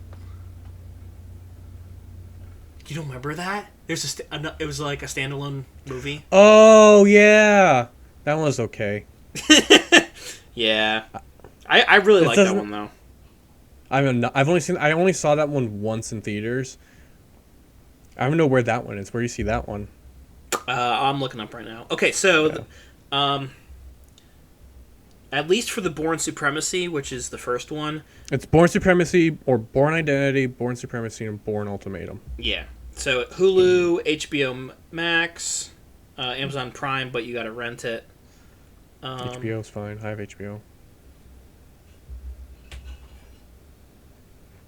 You don't remember that? There's it was like a standalone movie. Oh yeah, that one was okay. Yeah, I really like that one though. I only saw that one once in theaters. I don't know where that one is. Where do you see that one? I'm looking up right now. Okay, so at least for the Bourne Supremacy, which is the first one, it's Bourne Supremacy or Bourne Identity, Bourne Supremacy, and Bourne Ultimatum. Yeah. So Hulu, HBO Max, Amazon Prime, but you got to rent it. HBO's fine. I have HBO.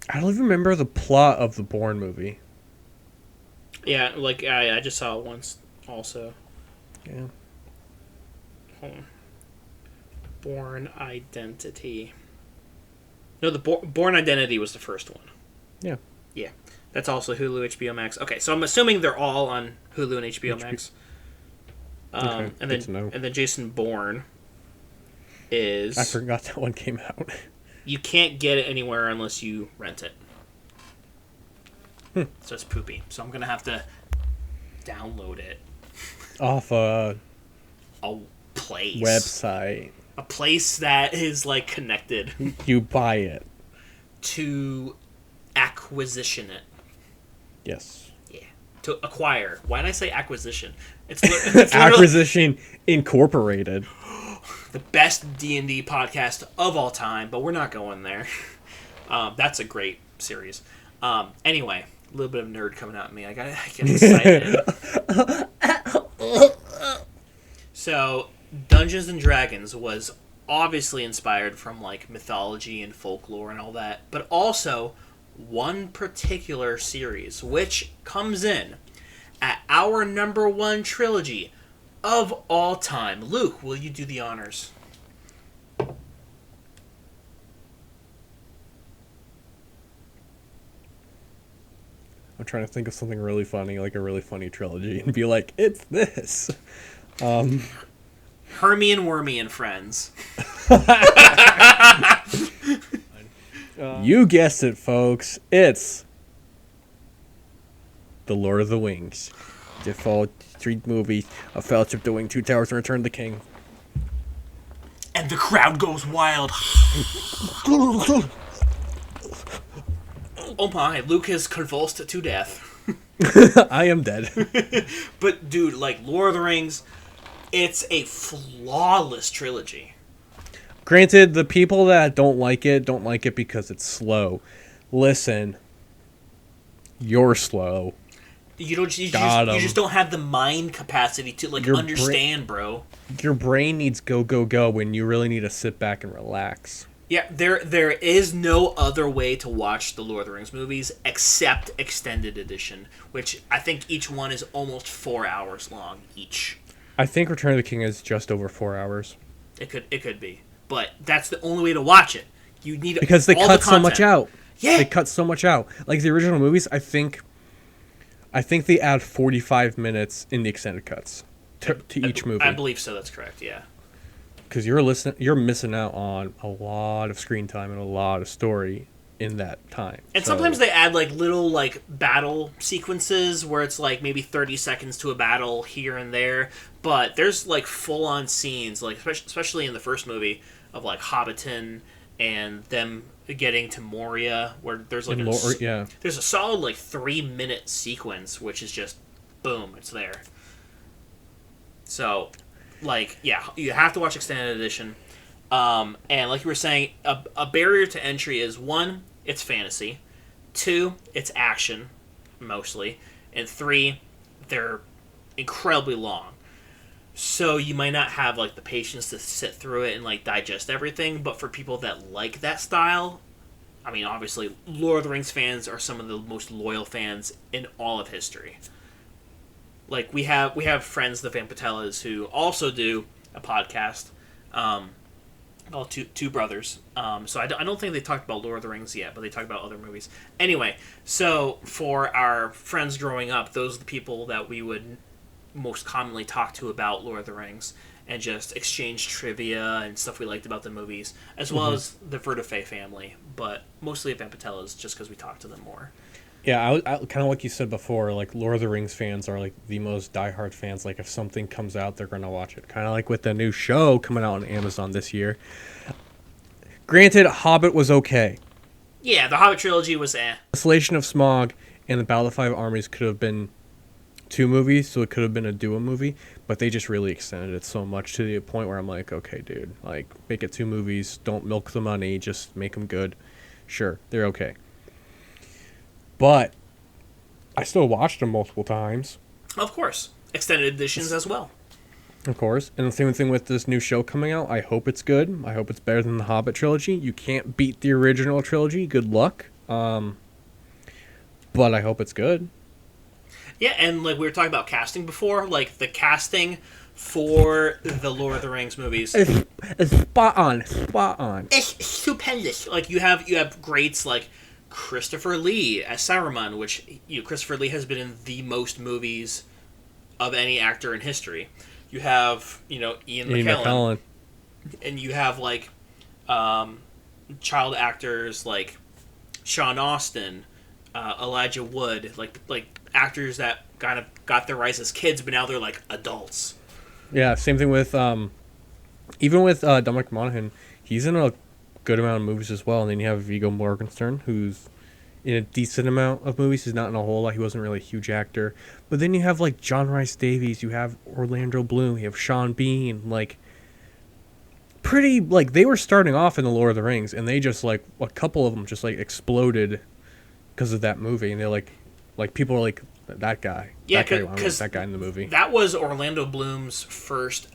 I don't even remember the plot of the Bourne movie. Yeah, like I just saw it once also. Yeah. Hold on. Bourne Identity. No, the Bourne Identity was the first one. Yeah. Yeah. That's also Hulu, HBO Max. Okay, so I'm assuming they're all on Hulu and HBO Max. Okay, and then Jason Bourne is... I forgot that one came out. You can't get it anywhere unless you rent it. So it's poopy. So I'm going to have to download it. Off a place. Website. A place that is, like, connected. You buy it. To acquisition it. Yes. Yeah. To acquire. Why did I say acquisition? It's Acquisition Incorporated. The best D&D podcast of all time, but we're not going there. That's a great series. Anyway, a little bit of nerd coming out of me. I get excited. So, Dungeons and Dragons was obviously inspired from like mythology and folklore and all that, but also one particular series, which comes in at our number one trilogy of all time. Luke, will you do the honors? I'm trying to think of something really funny, like a really funny trilogy, and be like, it's this. Hermie and Wormy and Friends. You guessed it, folks. It's The Lord of the Wings. Default street movie, A Fellowship of the Wing, Two Towers, and Return of the King. And the crowd goes wild. Oh my, Luke is convulsed to death. I am dead. But dude, like Lord of the Rings, it's a flawless trilogy. Granted, the people that don't like it because it's slow. Listen, you're slow. You just don't have the mind capacity to like understand, bro. Your brain needs go when you really need to sit back and relax. Yeah, there is no other way to watch the Lord of the Rings movies except extended edition, which I think each one is almost 4 hours long each. I think Return of the King is just over 4 hours. It could be, but that's the only way to watch it. You need because they cut so much out. Yeah, they cut so much out. Like the original movies, I think they add 45 minutes in the extended cuts to each movie. I believe so. That's correct. Yeah. Because you're missing out on a lot of screen time and a lot of story in that time. And sometimes they add like little like battle sequences where it's like maybe 30 seconds to a battle here and there, but there's like full on scenes, like especially in the first movie of like Hobbiton and them getting to Moria, where there's like there's a solid like 3-minute sequence which is just boom, it's there. So like, yeah, you have to watch extended edition. And like you were saying, a barrier to entry is 1, it's fantasy. 2, it's action, mostly. And 3, they're incredibly long. So you might not have like the patience to sit through it and like digest everything, but for people that like that style, I mean, obviously, Lord of the Rings fans are some of the most loyal fans in all of history. Like we have friends, the Van Patellas, who also do a podcast, two brothers. So I don't think they talked about Lord of the Rings yet, but they talked about other movies. Anyway, so for our friends growing up, those are the people that we would most commonly talk to about Lord of the Rings and just exchange trivia and stuff we liked about the movies, as well as the Vertifay family, but mostly Van Patellas just because we talked to them more. Yeah, I kind of like you said before, like Lord of the Rings fans are like the most diehard fans. Like if something comes out, they're going to watch it. Kind of like with the new show coming out on Amazon this year. Granted, Hobbit was okay. Yeah, the Hobbit Trilogy was Isolation of Smaug and the Battle of the Five Armies could have been 2 movies, so it could have been a duo movie, but they just really extended it so much to the point where I'm like, okay, dude, like, make it 2 movies, don't milk the money, just make them good. Sure, they're okay. But I still watched them multiple times. Of course. Extended editions as well. Of course. And the same thing with this new show coming out. I hope it's good. I hope it's better than the Hobbit trilogy. You can't beat the original trilogy. Good luck. But I hope it's good. Yeah, and like we were talking about casting before, like the casting for the Lord of the Rings movies, it's spot on. It's stupendous. Like you have greats like Christopher Lee as Saruman, which Christopher Lee has been in the most movies of any actor in history. You have Ian McKellen, and you have like child actors like Sean Astin, Elijah Wood, like actors that kind of got their rise as kids, but now they're like adults. Yeah, same thing with even with Dominic Monaghan. He's in a good amount of movies as well. And then you have Viggo Mortensen, who's in a decent amount of movies. He's not in a whole lot. He wasn't really a huge actor. But then you have like John Rhys Davies. You have Orlando Bloom. You have Sean Bean. Like pretty like they were starting off in the Lord of the Rings, and they just like a couple of them just like exploded because of that movie, and they're like people are like that guy. Yeah, because that guy in the movie. That was Orlando Bloom's first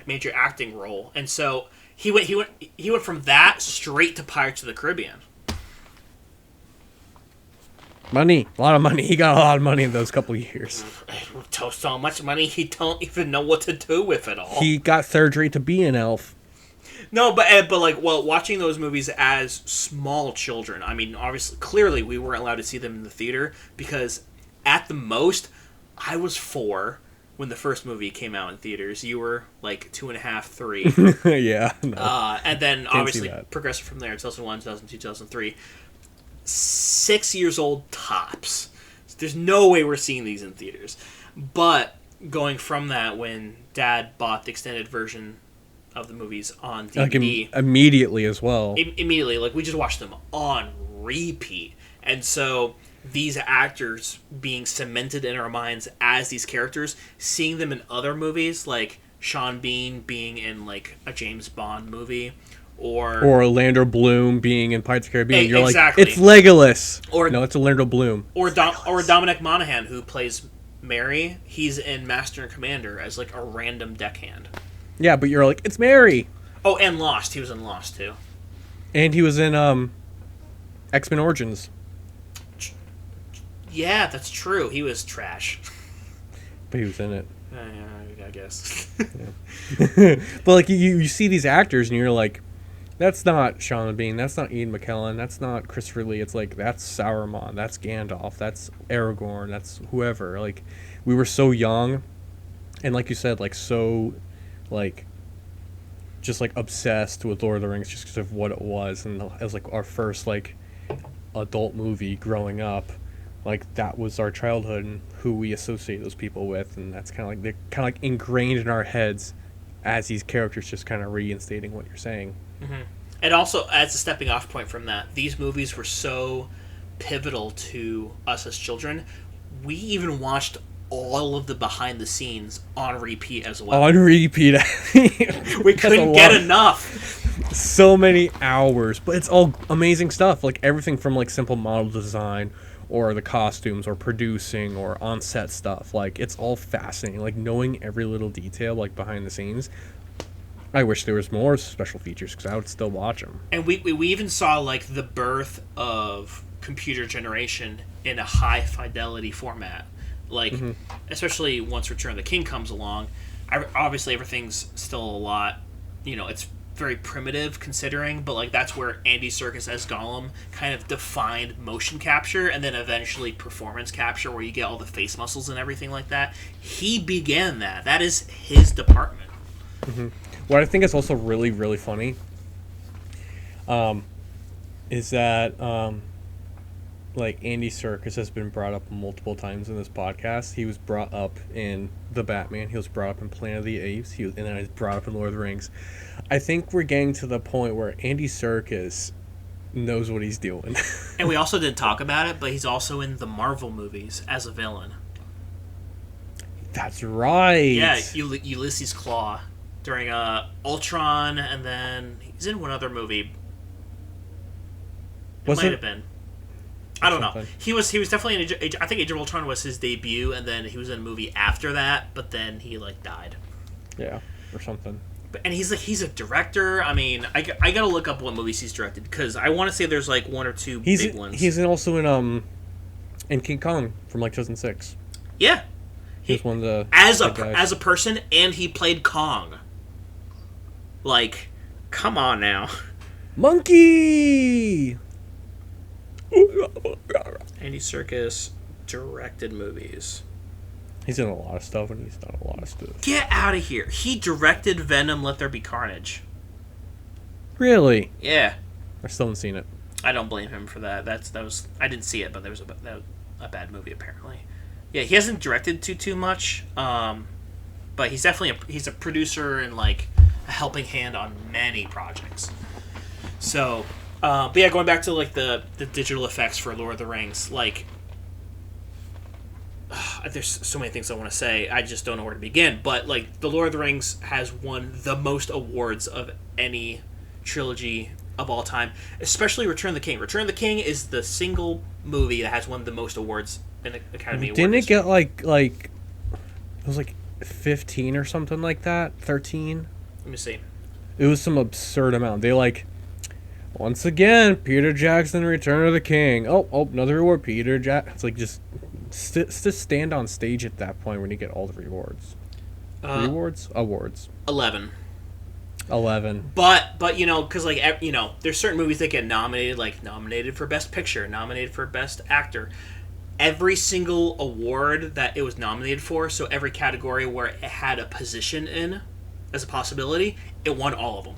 major acting role, and so he went from that straight to Pirates of the Caribbean. Money, a lot of money. He got a lot of money in those couple of years. So much money he don't even know what to do with it all. He got surgery to be an elf. No, but watching those movies as small children, I mean, obviously, clearly, we weren't allowed to see them in the theater because, at the most, I was 4 when the first movie came out in theaters. You were like 2.5, 3. Yeah. No. And then obviously progressive from there. 2001, 2002, 2003. 6 years old tops. There's no way we're seeing these in theaters. But going from that, when Dad bought the extended version of the movies on DVD. Like immediately as well. Immediately. Like, we just watched them on repeat. And so these actors being cemented in our minds as these characters, seeing them in other movies, like Sean Bean being in, like, a James Bond movie, or Orlando Bloom being in Pirates of the Caribbean. You're exactly. Like, it's Legolas. No, it's Orlando Bloom. Or Dominic Monaghan, who plays Mary. He's in Master and Commander as, like, a random deckhand. Yeah, but you're like, it's Mary. Oh, and Lost. He was in Lost, too. And he was in X-Men Origins. Yeah, that's true. He was trash. But he was in it. I guess. Yeah. But, like, you see these actors, and you're like, that's not Sean Bean. That's not Ian McKellen. That's not Christopher Lee. It's like, that's Saruman. That's Gandalf. That's Aragorn. That's whoever. Like, we were so young. And like you said, like, so... like just like obsessed with Lord of the Rings just because of what it was, and it was like our first like adult movie growing up. Like that was our childhood and who we associate those people with, and that's kind of like they're kind of like ingrained in our heads as these characters, just kind of reinstating what you're saying. Mm-hmm. And also, as a stepping off point from that, these movies were so pivotal to us as children. We even watched all of the behind the scenes on repeat as well. On repeat. We couldn't get enough. So many hours, but it's all amazing stuff. Like everything from like simple model design or the costumes or producing or on set stuff. Like, it's all fascinating. Like, knowing every little detail, like, behind the scenes. I wish there was more special features because I would still watch them. And we even saw, like, the birth of computer generation in a high fidelity format. Like, especially once Return of the King comes along, obviously everything's still a lot, it's very primitive considering, but, like, that's where Andy Serkis as Gollum kind of defined motion capture and then eventually performance capture, where you get all the face muscles and everything like that. He began that. That is his department. What I think is also really, really funny is that like, Andy Serkis has been brought up multiple times in this podcast. He was brought up in The Batman. He was brought up in Planet of the Apes. And then he was brought up in Lord of the Rings. I think we're getting to the point where Andy Serkis knows what he's doing. And we also didn't talk about it, but he's also in the Marvel movies as a villain. That's right. Yeah, Ulysses Claw during Ultron, and then he's in one other movie. It might have been. I don't know. He was definitely in I think Age of Ultron was his debut, and then he was in a movie after that, but then he, like, died. Yeah, or something. And he's a director. I mean, I gotta look up what movies he's directed, because I want to say there's, like, one or two big ones. He's also in King Kong from, like, 2006. Yeah. He's one of the as a person, and he played Kong. Like, come on now. Monkey! Andy Serkis directed movies. He's in a lot of stuff, and he's done a lot of stuff. Get out of here. He directed Venom, Let There Be Carnage. Really? Yeah. I still haven't seen it. I don't blame him for that. That was I didn't see it, but that was a bad movie, apparently. Yeah, he hasn't directed too much, but he's definitely he's a producer and, like, a helping hand on many projects. So, but yeah, going back to, like, the digital effects for Lord of the Rings, like, there's so many things I want to say, I just don't know where to begin. But, like, the Lord of the Rings has won the most awards of any trilogy of all time, especially Return of the King. Return of the King is the single movie that has won the most awards in Academy Awards. Didn't it get like it was like 15 or something like that? 13? Let me see. It was some absurd amount. They, like, once again, Peter Jackson, Return of the King. Oh, another reward, Peter Jackson. It's like just stand on stage at that point when you get all the rewards. Awards. 11. But But because, like, there's certain movies that get nominated, like nominated for Best Picture, nominated for Best Actor. Every single award that it was nominated for, so every category where it had a position in as a possibility, it won all of them.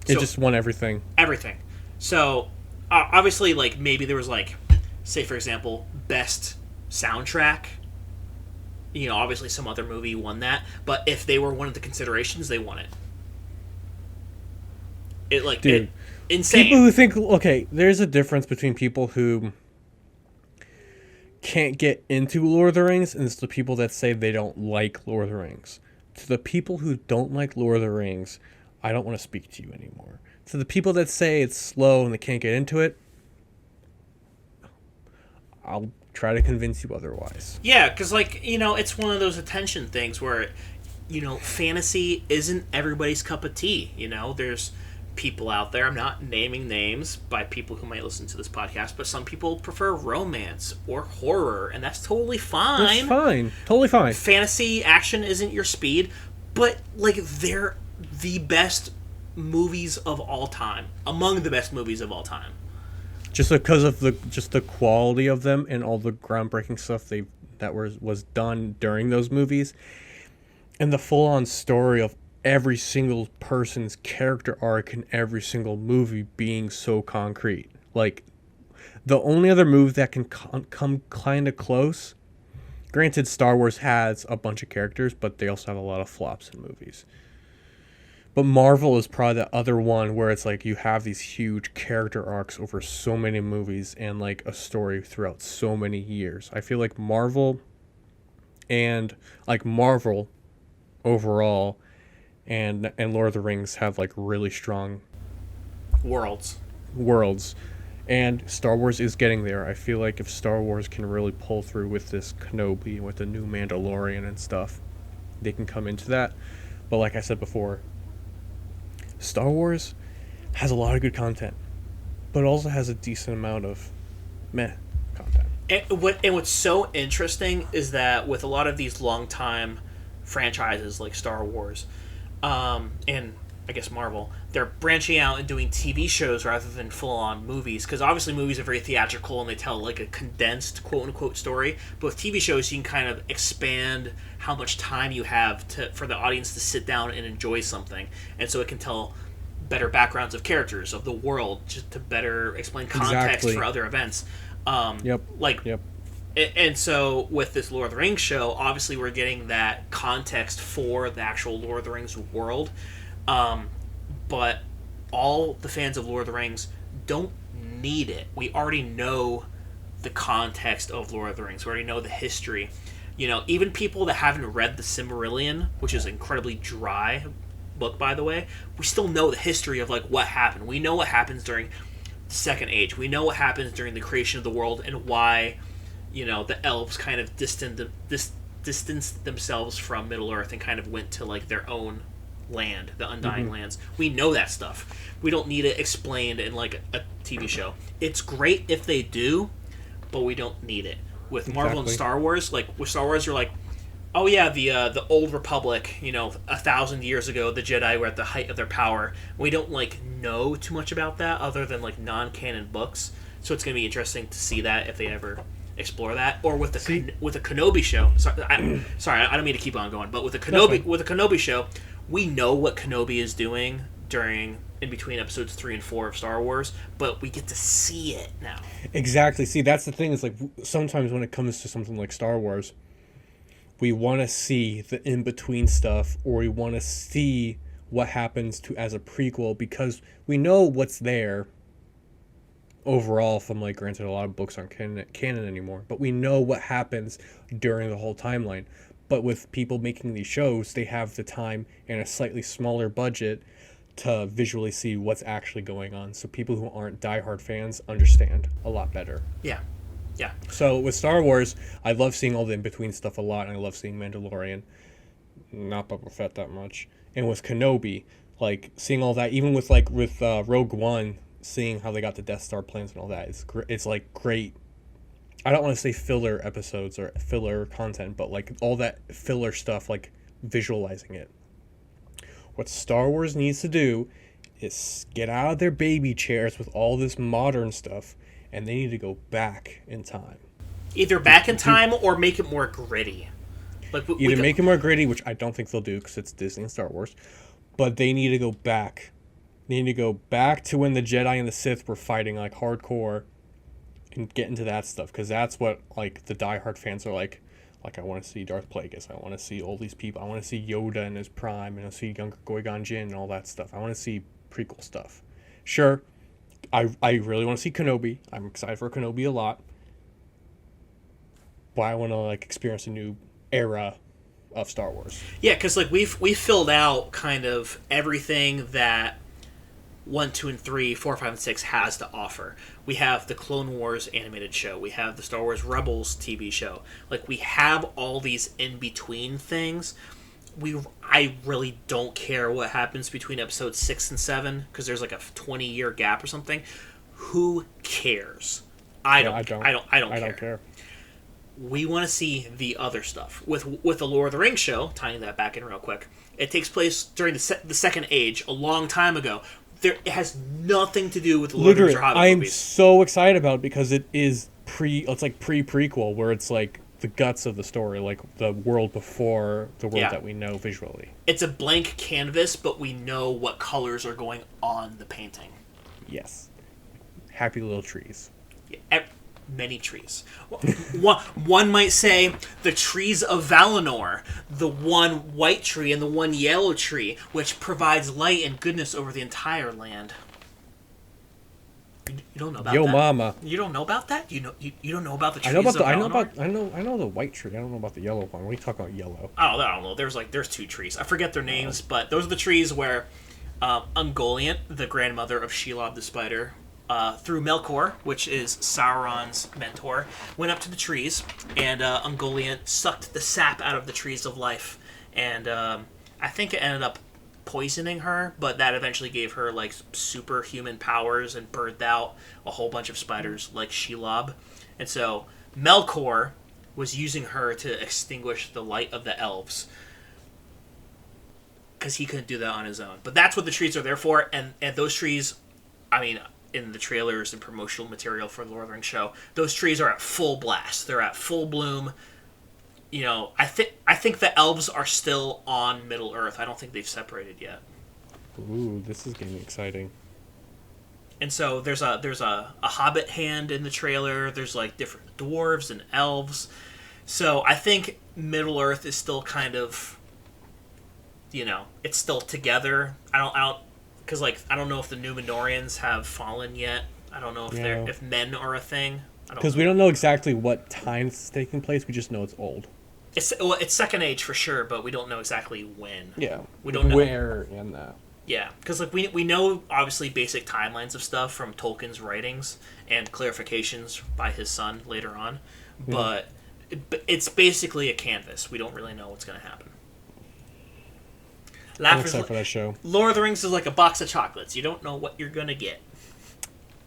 It just won everything. Everything. So, obviously, like, maybe there was, like, say, for example, Best Soundtrack. Obviously some other movie won that, but if they were one of the considerations, they won it. Insane. People who think, okay, there's a difference between people who can't get into Lord of the Rings and it's the people that say they don't like Lord of the Rings. To the people who don't like Lord of the Rings, I don't want to speak to you anymore. To the people that say it's slow and they can't get into it, I'll try to convince you otherwise. Yeah, because, like, it's one of those attention things where, fantasy isn't everybody's cup of tea. There's people out there, I'm not naming names by people who might listen to this podcast, but some people prefer romance or horror, and that's totally fine. That's fine. Totally fine. Fantasy, action isn't your speed, but, like, they're the best movies of all time. Among the best movies of all time. Just because of the quality of them and all the groundbreaking stuff that was done during those movies, and the full-on story of every single person's character arc in every single movie being so concrete. Like, the only other movie that can come kind of close, granted Star Wars has a bunch of characters, but they also have a lot of flops in movies. But Marvel is probably the other one where it's like you have these huge character arcs over so many movies and, like, a story throughout so many years. I feel like Marvel overall and Lord of the Rings have, like, really strong worlds. And Star Wars is getting there. I feel like if Star Wars can really pull through with this Kenobi, with the new Mandalorian and stuff, they can come into that. But like I said before, Star Wars has a lot of good content, but it also has a decent amount of meh content. And what's so interesting is that with a lot of these long-time franchises like Star Wars, and I guess Marvel, they're branching out and doing TV shows rather than full-on movies, because obviously movies are very theatrical and they tell like a condensed quote-unquote story, but with TV shows you can kind of expand how much time you have for the audience to sit down and enjoy something, and so it can tell better backgrounds of characters, of the world, just to better explain context for other events. And so with this Lord of the Rings show, obviously we're getting that context for the actual Lord of the Rings world. But all the fans of Lord of the Rings don't need it. We already know the context of Lord of the Rings. We already know the history. You know, even people that haven't read the Silmarillion, which is an incredibly dry book, by the way, we still know the history of like what happened. We know what happens during the Second Age. We know what happens during the creation of the world and why, you know, the elves kind of distanced themselves from Middle Earth and kind of went to like their own land, the Undying Lands. We know that stuff. We don't need it explained in like a TV show. It's great if they do, but we don't need it. With Marvel and Star Wars, like with Star Wars, you're like, oh yeah, the Old Republic, you know, 1,000 years ago, the Jedi were at the height of their power. We don't like know too much about that other than like non-canon books. So it's gonna be interesting to see that if they ever explore that, or with the Kenobi show. Sorry, I don't mean to keep on going, but with the Kenobi show, we know what Kenobi is doing in between episodes 3 and 4 of Star Wars, but we get to see it now. Exactly. See, that's the thing, is like sometimes when it comes to something like Star Wars, we want to see the in-between stuff, or we want to see what happens as a prequel, because we know what's there overall from, like, granted a lot of books aren't canon anymore, but we know what happens during the whole timeline. But with people making these shows, they have the time and a slightly smaller budget to visually see what's actually going on. So people who aren't diehard fans understand a lot better. Yeah. Yeah. So with Star Wars, I love seeing all the in-between stuff a lot, and I love seeing Mandalorian. Not Boba Fett that much. And with Kenobi, like, seeing all that, even with Rogue One, seeing how they got the Death Star plans and all that, it's like great. I don't want to say filler episodes or filler content, but like all that filler stuff, like visualizing it. What Star Wars needs to do is get out of their baby chairs with all this modern stuff, and they need to go back in time. Either back in time or make it more gritty. Like make it more gritty, which I don't think they'll do because it's Disney and Star Wars. But they need to go back. They need to go back to when the Jedi and the Sith were fighting like hardcore, and get into that stuff, because that's what like the diehard fans are like. Like, I want to see Darth Plagueis. I want to see all these people. I want to see Yoda in his prime, and I see younger Qui-Gon Jinn and all that stuff. I want to see prequel stuff. Sure, I really want to see Kenobi. I'm excited for Kenobi a lot. But I want to like experience a new era of Star Wars. Yeah, because like we've filled out kind of everything that 1, 2, and 3, 4, 5, and 6 has to offer. We have the Clone Wars animated show. We have the Star Wars Rebels TV show. Like, we have all these in-between things. I really don't care what happens between episodes 6 and 7, because there's like a 20-year gap or something. Who cares? I don't care. We want to see the other stuff. With the Lord of the Rings show, tying that back in real quick, it takes place during the Second Age, a long time ago. It has nothing to do with the Lord of the Rings or Hobbit movies. I'm so excited about it because it is it's like pre-prequel, where it's like the guts of the story, like the world before the world that we know visually. It's a blank canvas, but we know what colors are going on the painting. Yes. Happy little trees. Yeah, many trees. One might say the trees of Valinor, the one white tree and the one yellow tree, which provides light and goodness over the entire land. You don't know about that? Yo, mama. You don't know about that? You don't know about the trees of Valinor? I know the white tree. I don't know about the yellow one. What are you talking about, yellow? I don't know. There's 2 trees. I forget their names, but those are the trees where Ungoliant, the grandmother of Shelob the spider, through Melkor, which is Sauron's mentor, went up to the trees, and Ungoliant sucked the sap out of the trees of life. And I think it ended up poisoning her, but that eventually gave her like superhuman powers and birthed out a whole bunch of spiders like Shelob. And so Melkor was using her to extinguish the light of the elves, because he couldn't do that on his own. But that's what the trees are there for, and those trees, I mean, in the trailers and promotional material for the Lord of the Rings show, those trees are at full blast. They're at full bloom. You know, I think the elves are still on Middle Earth. I don't think they've separated yet. Ooh, this is getting exciting. And so there's a hobbit hand in the trailer. There's like different dwarves and elves. So I think Middle Earth is still kind of, you know, it's still together. I don't because like I don't know if the Númenóreans have fallen yet. I don't know if men are a thing. Because we don't know exactly what time it's taking place. We just know it's old. It's Second Age for sure, but we don't know exactly when. Yeah, we don't know where and that. Yeah, because like we know obviously basic timelines of stuff from Tolkien's writings and clarifications by his son later on, but it's basically a canvas. We don't really know what's going to happen. I'm excited for that show. Lord of the Rings is like a box of chocolates. You don't know what you're going to get.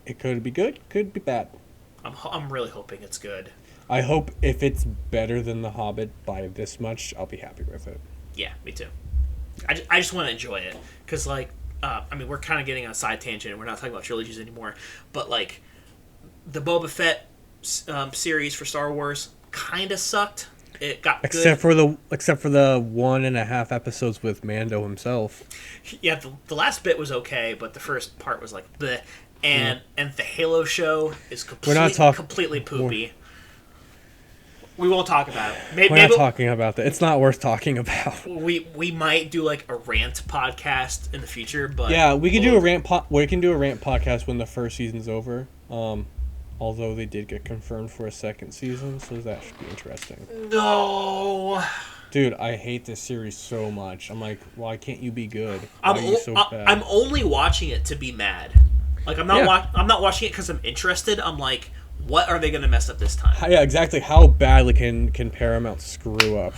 It could be good, could be bad. I'm really hoping it's good. I hope if it's better than The Hobbit by this much, I'll be happy with it. Yeah, me too. I just want to enjoy it. Because, like, I mean, we're kind of getting on a side tangent, and we're not talking about trilogies anymore. But, like, the Boba Fett series for Star Wars kind of sucked. It got except for the 1.5 episodes with Mando himself. Yeah, the last bit was okay, but the first part was like bleh. And the Halo show is completely poopy. We won't talk about it. We're not talking about that. It's not worth talking about. We might do like a rant podcast in the future, but yeah, we can do a rant. We can do a rant podcast when the first season's over. Although they did get confirmed for a second season, so that should be interesting. No. Dude, I hate this series so much. I'm like, why can't you be good? Why are you so bad? I'm only watching it to be mad. Like I'm not I'm not watching it because I'm interested. I'm like, what are they going to mess up this time? Yeah, exactly. How badly can Paramount screw up?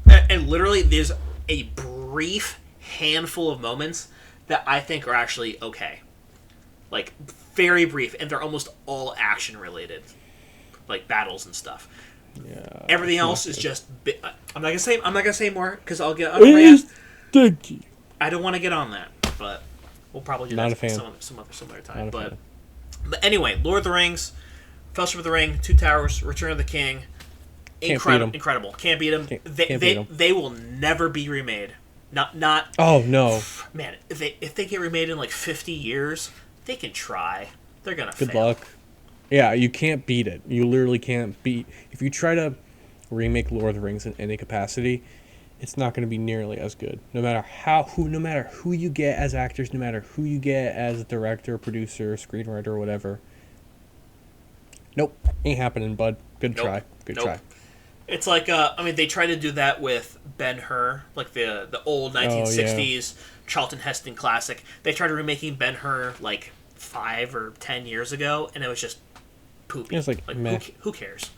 And literally, there's a brief handful of moments that I think are actually okay. Like, very brief, and they're almost all action related. Like battles and stuff. Yeah. Everything else is just I'm not gonna say more because I'll get on a rant. Stinky. I don't want to get on that, but we'll probably do that some other time. But anyway, Lord of the Rings, Fellowship of the Ring, Two Towers, Return of the King, incredible. Can't beat them. They will never be remade. Not. Oh no, man! If they get remade in like 50 years, they can try. They're gonna fail. Good luck. Yeah, you can't beat it. You literally can't beat. If you try to remake Lord of the Rings in any capacity, it's not going to be nearly as good. No matter who you get as actors, no matter who you get as a director, producer, screenwriter, or whatever. Nope, ain't happening, bud. Good try. It's like they tried to do that with Ben-Hur, like the old 1960s Charlton Heston classic. They tried remaking Ben-Hur like 5 or 10 years ago, and it was just poopy. It's like who cares?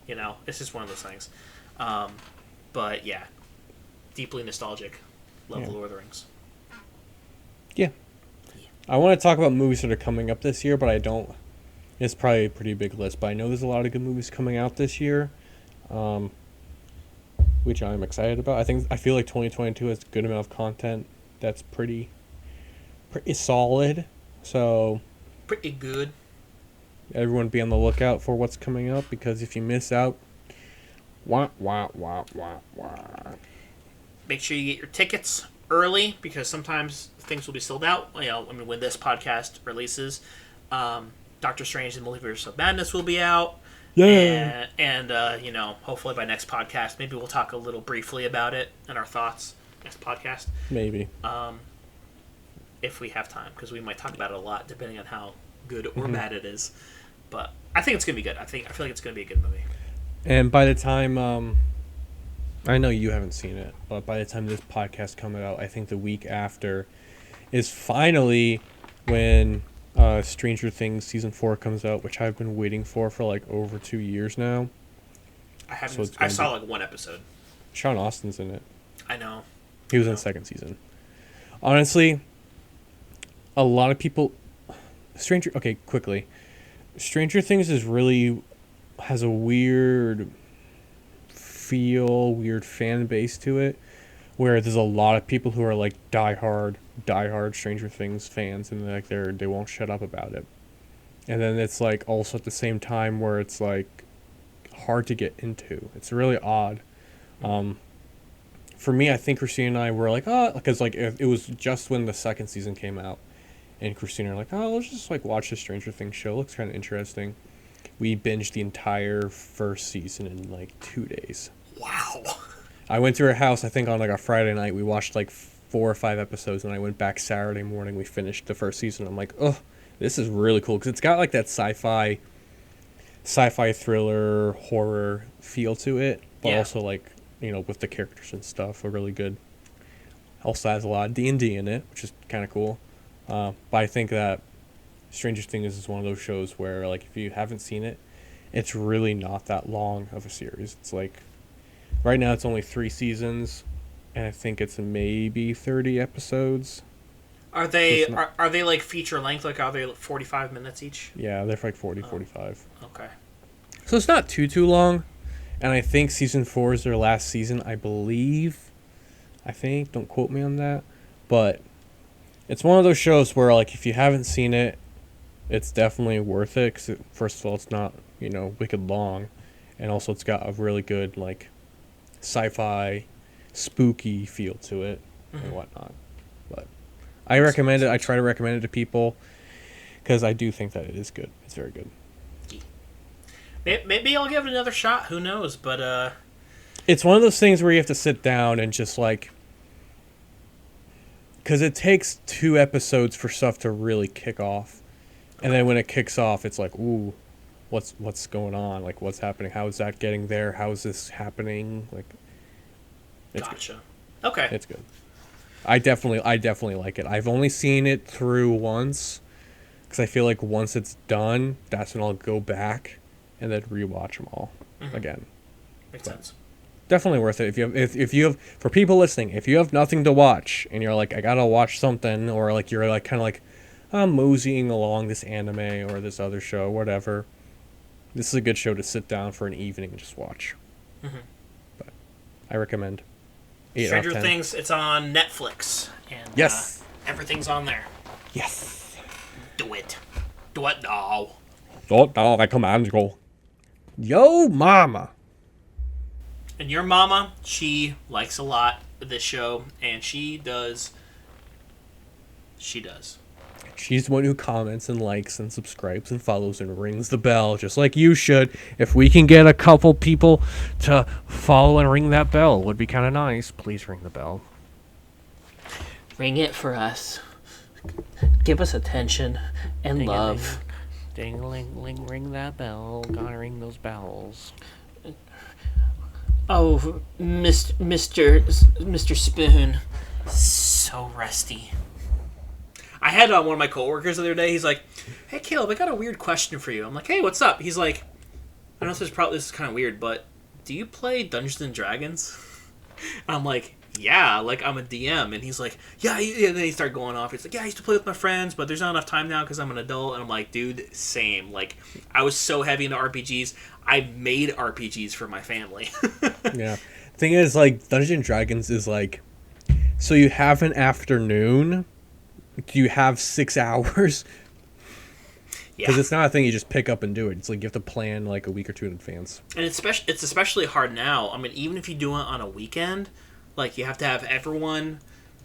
You know, it's just one of those things. But yeah, deeply nostalgic. Love the Lord of the Rings. Yeah. I want to talk about movies that are coming up this year, but I don't. It's probably a pretty big list, but I know there's a lot of good movies coming out this year, which I'm excited about. I feel like 2022 has a good amount of content that's pretty solid. So pretty good. Everyone be on the lookout for what's coming up, because if you miss out, wah. Make sure you get your tickets early, because sometimes things will be sold out. You know, when this podcast releases, Doctor Strange and the Multiverse of Madness will be out. Yeah. And hopefully by next podcast, maybe we'll talk a little briefly about it and our thoughts next podcast. Maybe. If we have time, because we might talk about it a lot, depending on how good or bad it is. But I think it's gonna be good. I feel like it's gonna be a good movie. And by the time, I know you haven't seen it, but by the time this podcast comes out, I think the week after is finally when Stranger Things season 4 comes out, which I've been waiting for like over 2 years now. I haven't. I saw like one episode. Sean Austin's in it. I know. He was in the second season. Honestly, a lot of people. Quickly. Stranger Things has a weird feel, weird fan base to it, where there's a lot of people who are like diehard Stranger Things fans, and like they won't shut up about it. And then it's like also at the same time where it's like hard to get into. It's really odd. For me, I think Christina and I were like, because like it was just when the second season came out, and Christina were like, let's just like watch the Stranger Things show. Looks kind of interesting. We binged the entire first season in like 2 days. Wow. I went to her house, I think on like a Friday night. We watched like 4 or 5 episodes, and I went back Saturday morning. We finished the first season. I'm like, oh, this is really cool, because it's got like that sci-fi thriller horror feel to it, but also like, you know, with the characters and stuff, are really good. Also has a lot of D&D in it, which is kind of cool. But I think that Stranger Things is one of those shows where, like, if you haven't seen it, it's really not that long of a series. It's like, right now it's only 3 seasons, and I think it's maybe 30 episodes. Are they are they like feature length? Like, are they 45 minutes each? Yeah, they're like 45. Okay. So it's not too long, and I think season 4 is their last season, I believe. I think, don't quote me on that, but it's one of those shows where, like, if you haven't seen it, it's definitely worth it, because first of all, it's not, you know, wicked long, and also it's got a really good, like, sci-fi, spooky feel to it, and whatnot. But I recommend it. I try to recommend it to people, because I do think that it is good. It's very good. Maybe I'll give it another shot. Who knows? But it's one of those things where you have to sit down and just, like, because it takes 2 episodes for stuff to really kick off. And then when it kicks off, it's like, ooh, what's going on? Like, what's happening? How is that getting there? How is this happening? Like, it's gotcha. Good. Okay. It's good. I definitely like it. I've only seen it through once, because I feel like once it's done, that's when I'll go back and then rewatch them all again. Makes sense. Definitely worth it. If you have, for people listening, if you have nothing to watch and you're like, I gotta watch something, or like you're like kind of like, I'm moseying along this anime or this other show, whatever, this is a good show to sit down for an evening and just watch. But I recommend. Stranger Things, it's on Netflix, and yes, everything's on there. Yes. Do it now. I command you. Yo, mama. And your mama, she likes a lot of this show, and she does. She's the one who comments and likes and subscribes and follows and rings the bell, just like you should. If we can get a couple people to follow and ring that bell, would be kind of nice. Please ring the bell. Ring it for us. Give us attention and love. Ding-a-ling-ling, ring that bell. Gotta ring those bells. Oh, Mr. Spoon. So rusty. I had one of my coworkers the other day. He's like, "Hey, Caleb, I got a weird question for you." I'm like, "Hey, what's up?" He's like, "I know this is kind of weird, but do you play Dungeons and Dragons?" And I'm like, "Yeah, like I'm a DM." And he's like, "Yeah." And then he started going off. He's like, "Yeah, I used to play with my friends, but there's not enough time now because I'm an adult." And I'm like, "Dude, same. Like, I was so heavy into RPGs. I made RPGs for my family." Yeah. Thing is, like, Dungeons and Dragons is like, so you have an afternoon. Do you have 6 hours? Because it's not a thing you just pick up and do it. It's like you have to plan like a week or 2 in advance. And it's especially hard now. I mean, even if you do it on a weekend, like you have to have everyone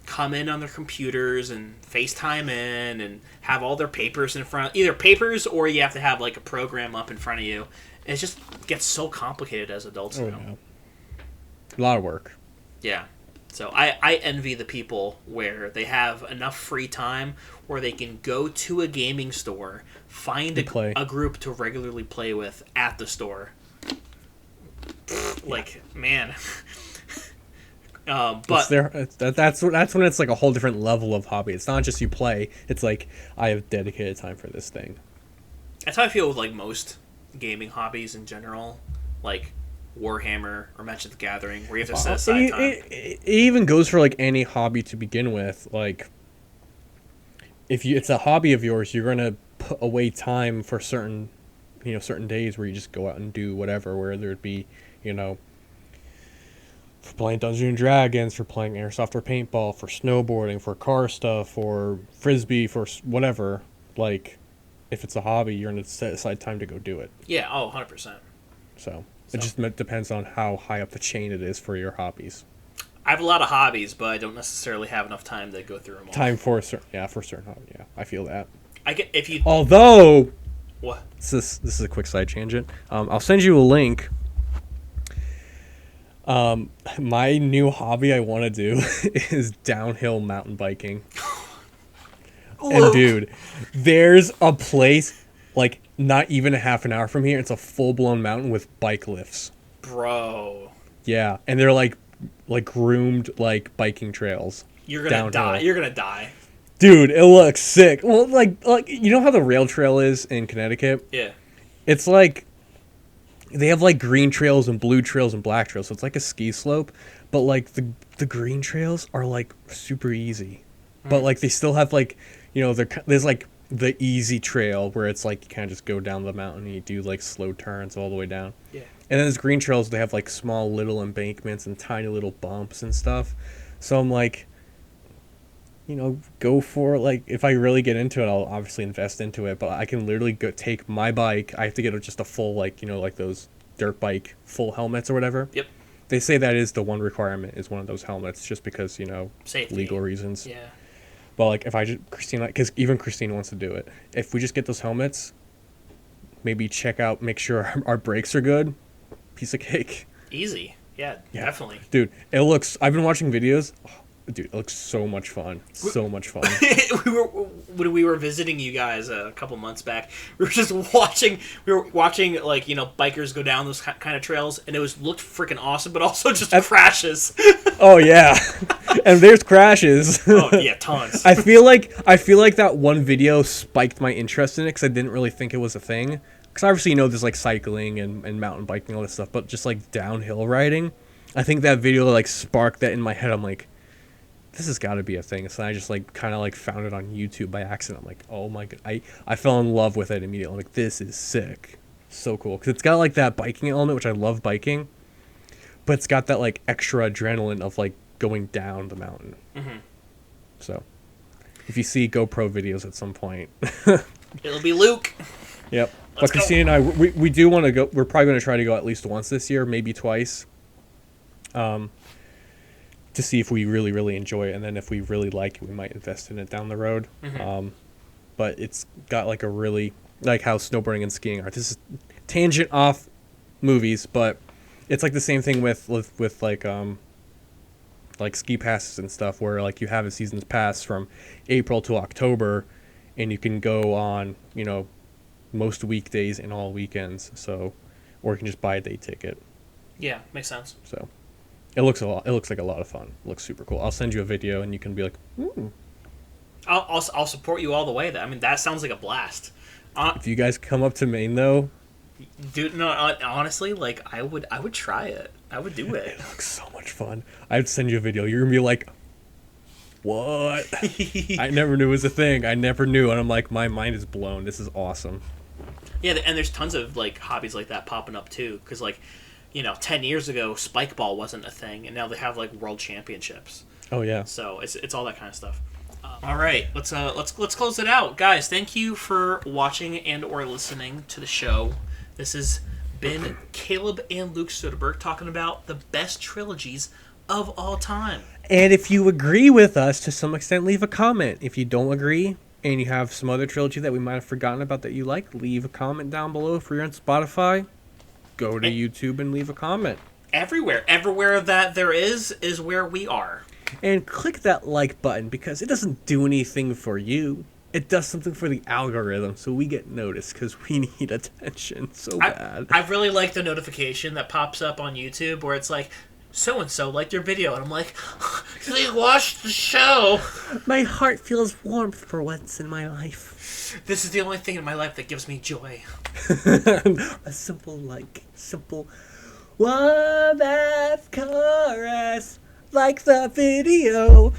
come in on their computers and FaceTime in and have all their papers in front. Either papers or you have to have like a program up in front of you. And it just gets so complicated as adults now. Yeah. A lot of work. Yeah. So I envy the people where they have enough free time where they can go to a gaming store, find a group to regularly play with at the store. Like, man, But that's when it's like a whole different level of hobby. It's not just you play. It's like I have dedicated time for this thing. That's how I feel with like most gaming hobbies in general, like Warhammer or Magic the Gathering, where you have to set aside time. It even goes for like any hobby to begin with. Like, if it's a hobby of yours, you're gonna put away time for certain days where you just go out and do whatever. Whether it be, for playing Dungeons and Dragons, for playing airsoft or paintball, for snowboarding, for car stuff, for frisbee, for whatever. Like, if it's a hobby, you're gonna set aside time to go do it. Yeah. 100%. So it just depends on how high up the chain it is for your hobbies. I have a lot of hobbies, but I don't necessarily have enough time to go through them all. Time for certain hobbies. Yeah, I feel that. Although, what? This is a quick side tangent. I'll send you a link. My new hobby I want to do is downhill mountain biking. And dude, there's a place like not even a half an hour from here. It's a full-blown mountain with bike lifts. Bro. Yeah, and they're like groomed like biking trails. You're gonna die. You're gonna die. Dude, it looks sick. Well, like you know how the rail trail is in Connecticut? Yeah. It's like they have like green trails and blue trails and black trails, so it's like a ski slope. But like the green trails are like super easy, but like they still have like there's like the easy trail where it's like you kind of just go down the mountain and you do like slow turns all the way down. Yeah. And then there's green trails. They have like small little embankments and tiny little bumps and stuff. So I'm like, go for like if I really get into it, I'll obviously invest into it. But I can literally go take my bike. I have to get just a full like those dirt bike full helmets or whatever. Yep. They say that is the one requirement is one of those helmets just because safety, legal reasons. Yeah. But like if I just because even Christina wants to do it. If we just get those helmets, maybe make sure our brakes are good. Piece of cake. Easy. Yeah, definitely. Dude, I've been watching videos. Dude, it looks so much fun. So much fun. When we were visiting you guys a couple months back, we were watching like, bikers go down those kind of trails, and it looked freaking awesome, but also just crashes. Oh yeah. And there's crashes. Oh yeah, tons. I feel like that one video spiked my interest in it because I didn't really think it was a thing. Because obviously, there's like cycling and mountain biking, all this stuff, but just like downhill riding, I think that video like sparked that in my head. I'm like, this has got to be a thing. So I just like kind of like found it on YouTube by accident. I'm like, oh my god, I fell in love with it immediately. I'm like, this is sick, so cool. Because it's got like that biking element, which I love biking, but it's got that like extra adrenaline of like going down the mountain. Mm-hmm. So, if you see GoPro videos at some point, it'll be Luke. Yep. But Christina and I, we do want to go. We're probably going to try to go at least once this year, maybe twice, to see if we really, really enjoy it. And then if we really like it, we might invest in it down the road. Mm-hmm. But it's got like a really, like how snowboarding and skiing are. This is tangent off movies, but it's like the same thing with like ski passes and stuff, where like you have a season's pass from April to October, and you can go on, most weekdays and all weekends, or you can just buy a day ticket. Yeah, makes sense. So it looks like a lot of fun. It looks super cool. I'll send you a video and you can be like, I'll support you all the way. I mean, that sounds like a blast. If you guys come up to Maine though, dude, no, honestly, like I would try it. I would do it. It looks so much fun. I'd send you a video. You're gonna be like, what? I never knew it was a thing. I never knew, and I'm like, my mind is blown. This is awesome. Yeah, and there's tons of like hobbies like that popping up too, because like, 10 years ago, spike ball wasn't a thing, and now they have like world championships. Oh yeah. So it's all that kind of stuff. All right, let's close it out, guys. Thank you for watching and or listening to the show. This has been Caleb and Luke Soderbergh talking about the best trilogies of all time. And if you agree with us, to some extent, leave a comment. If you don't agree, and you have some other trilogy that we might have forgotten about that you like, leave a comment down below. If you're on Spotify, go to YouTube and leave a comment. Everywhere that there is where we are. And click that like button, because it doesn't do anything for you. It does something for the algorithm, so we get noticed, because we need attention so bad. I really like the notification that pops up on YouTube where it's like, so-and-so liked your video. And I'm like, they watched the show. My heart feels warm for once in my life. This is the only thing in my life that gives me joy. A simple one that chorus like the video.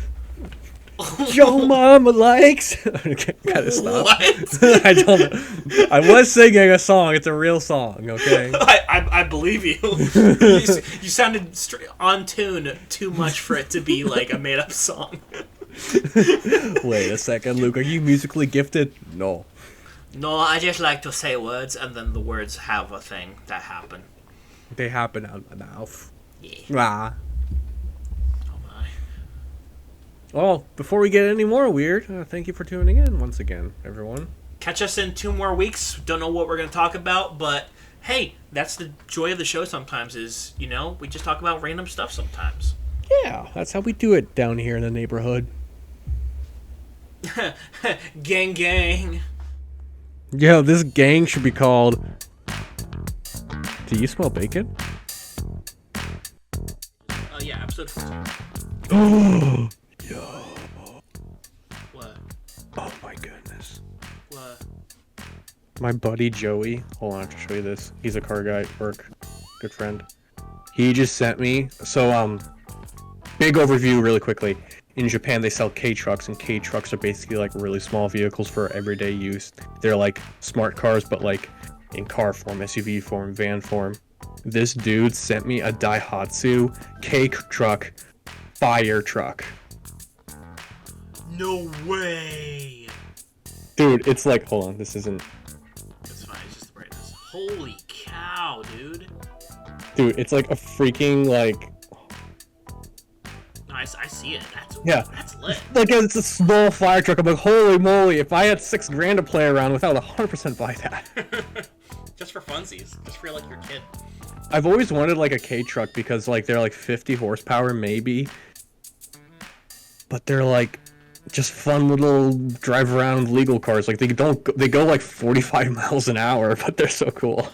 Your mama likes. Okay, gotta stop. What? I don't know. I was singing a song. It's a real song. Okay. I believe you. You sounded on tune too much for it to be like a made up song. Wait a second, Luke. Are you musically gifted? No. No, I just like to say words, and then the words have a thing that happen. They happen out of my mouth. Yeah. Ah. Oh my. Well, before we get any more weird, thank you for tuning in once again, everyone. Catch us in 2 more weeks. Don't know what we're going to talk about, but hey, that's the joy of the show sometimes is, you know, we just talk about random stuff sometimes. Yeah, that's how we do it down here in the neighborhood. Gang, gang. Yo, this gang should be called... Do you smell bacon? Yeah, episode 14. Oh, yo. What? Oh my goodness. What? My buddy Joey, hold on, I have to show you this. He's a car guy at work, good friend. He just sent me, so big overview really quickly. In Japan, they sell K-trucks, and K-trucks are basically like really small vehicles for everyday use. They're like smart cars, but like in car form, SUV form, van form. This dude sent me a Daihatsu K-truck fire truck. No way. Dude, it's like, hold on, this isn't... It's fine, it's just the brightness. Holy cow, dude. Dude, it's like a freaking, like... No, I see it. That's lit. Like, it's a small fire truck. I'm like, holy moly, if I had $6,000 to play around with, I would 100% buy that. Just for funsies. Just for, like, your kid. I've always wanted, like, a K-truck because, like, they're, like, 50 horsepower, maybe. But they're, like, just fun little drive-around legal cars. Like, they go, like, 45 miles an hour, but they're so cool.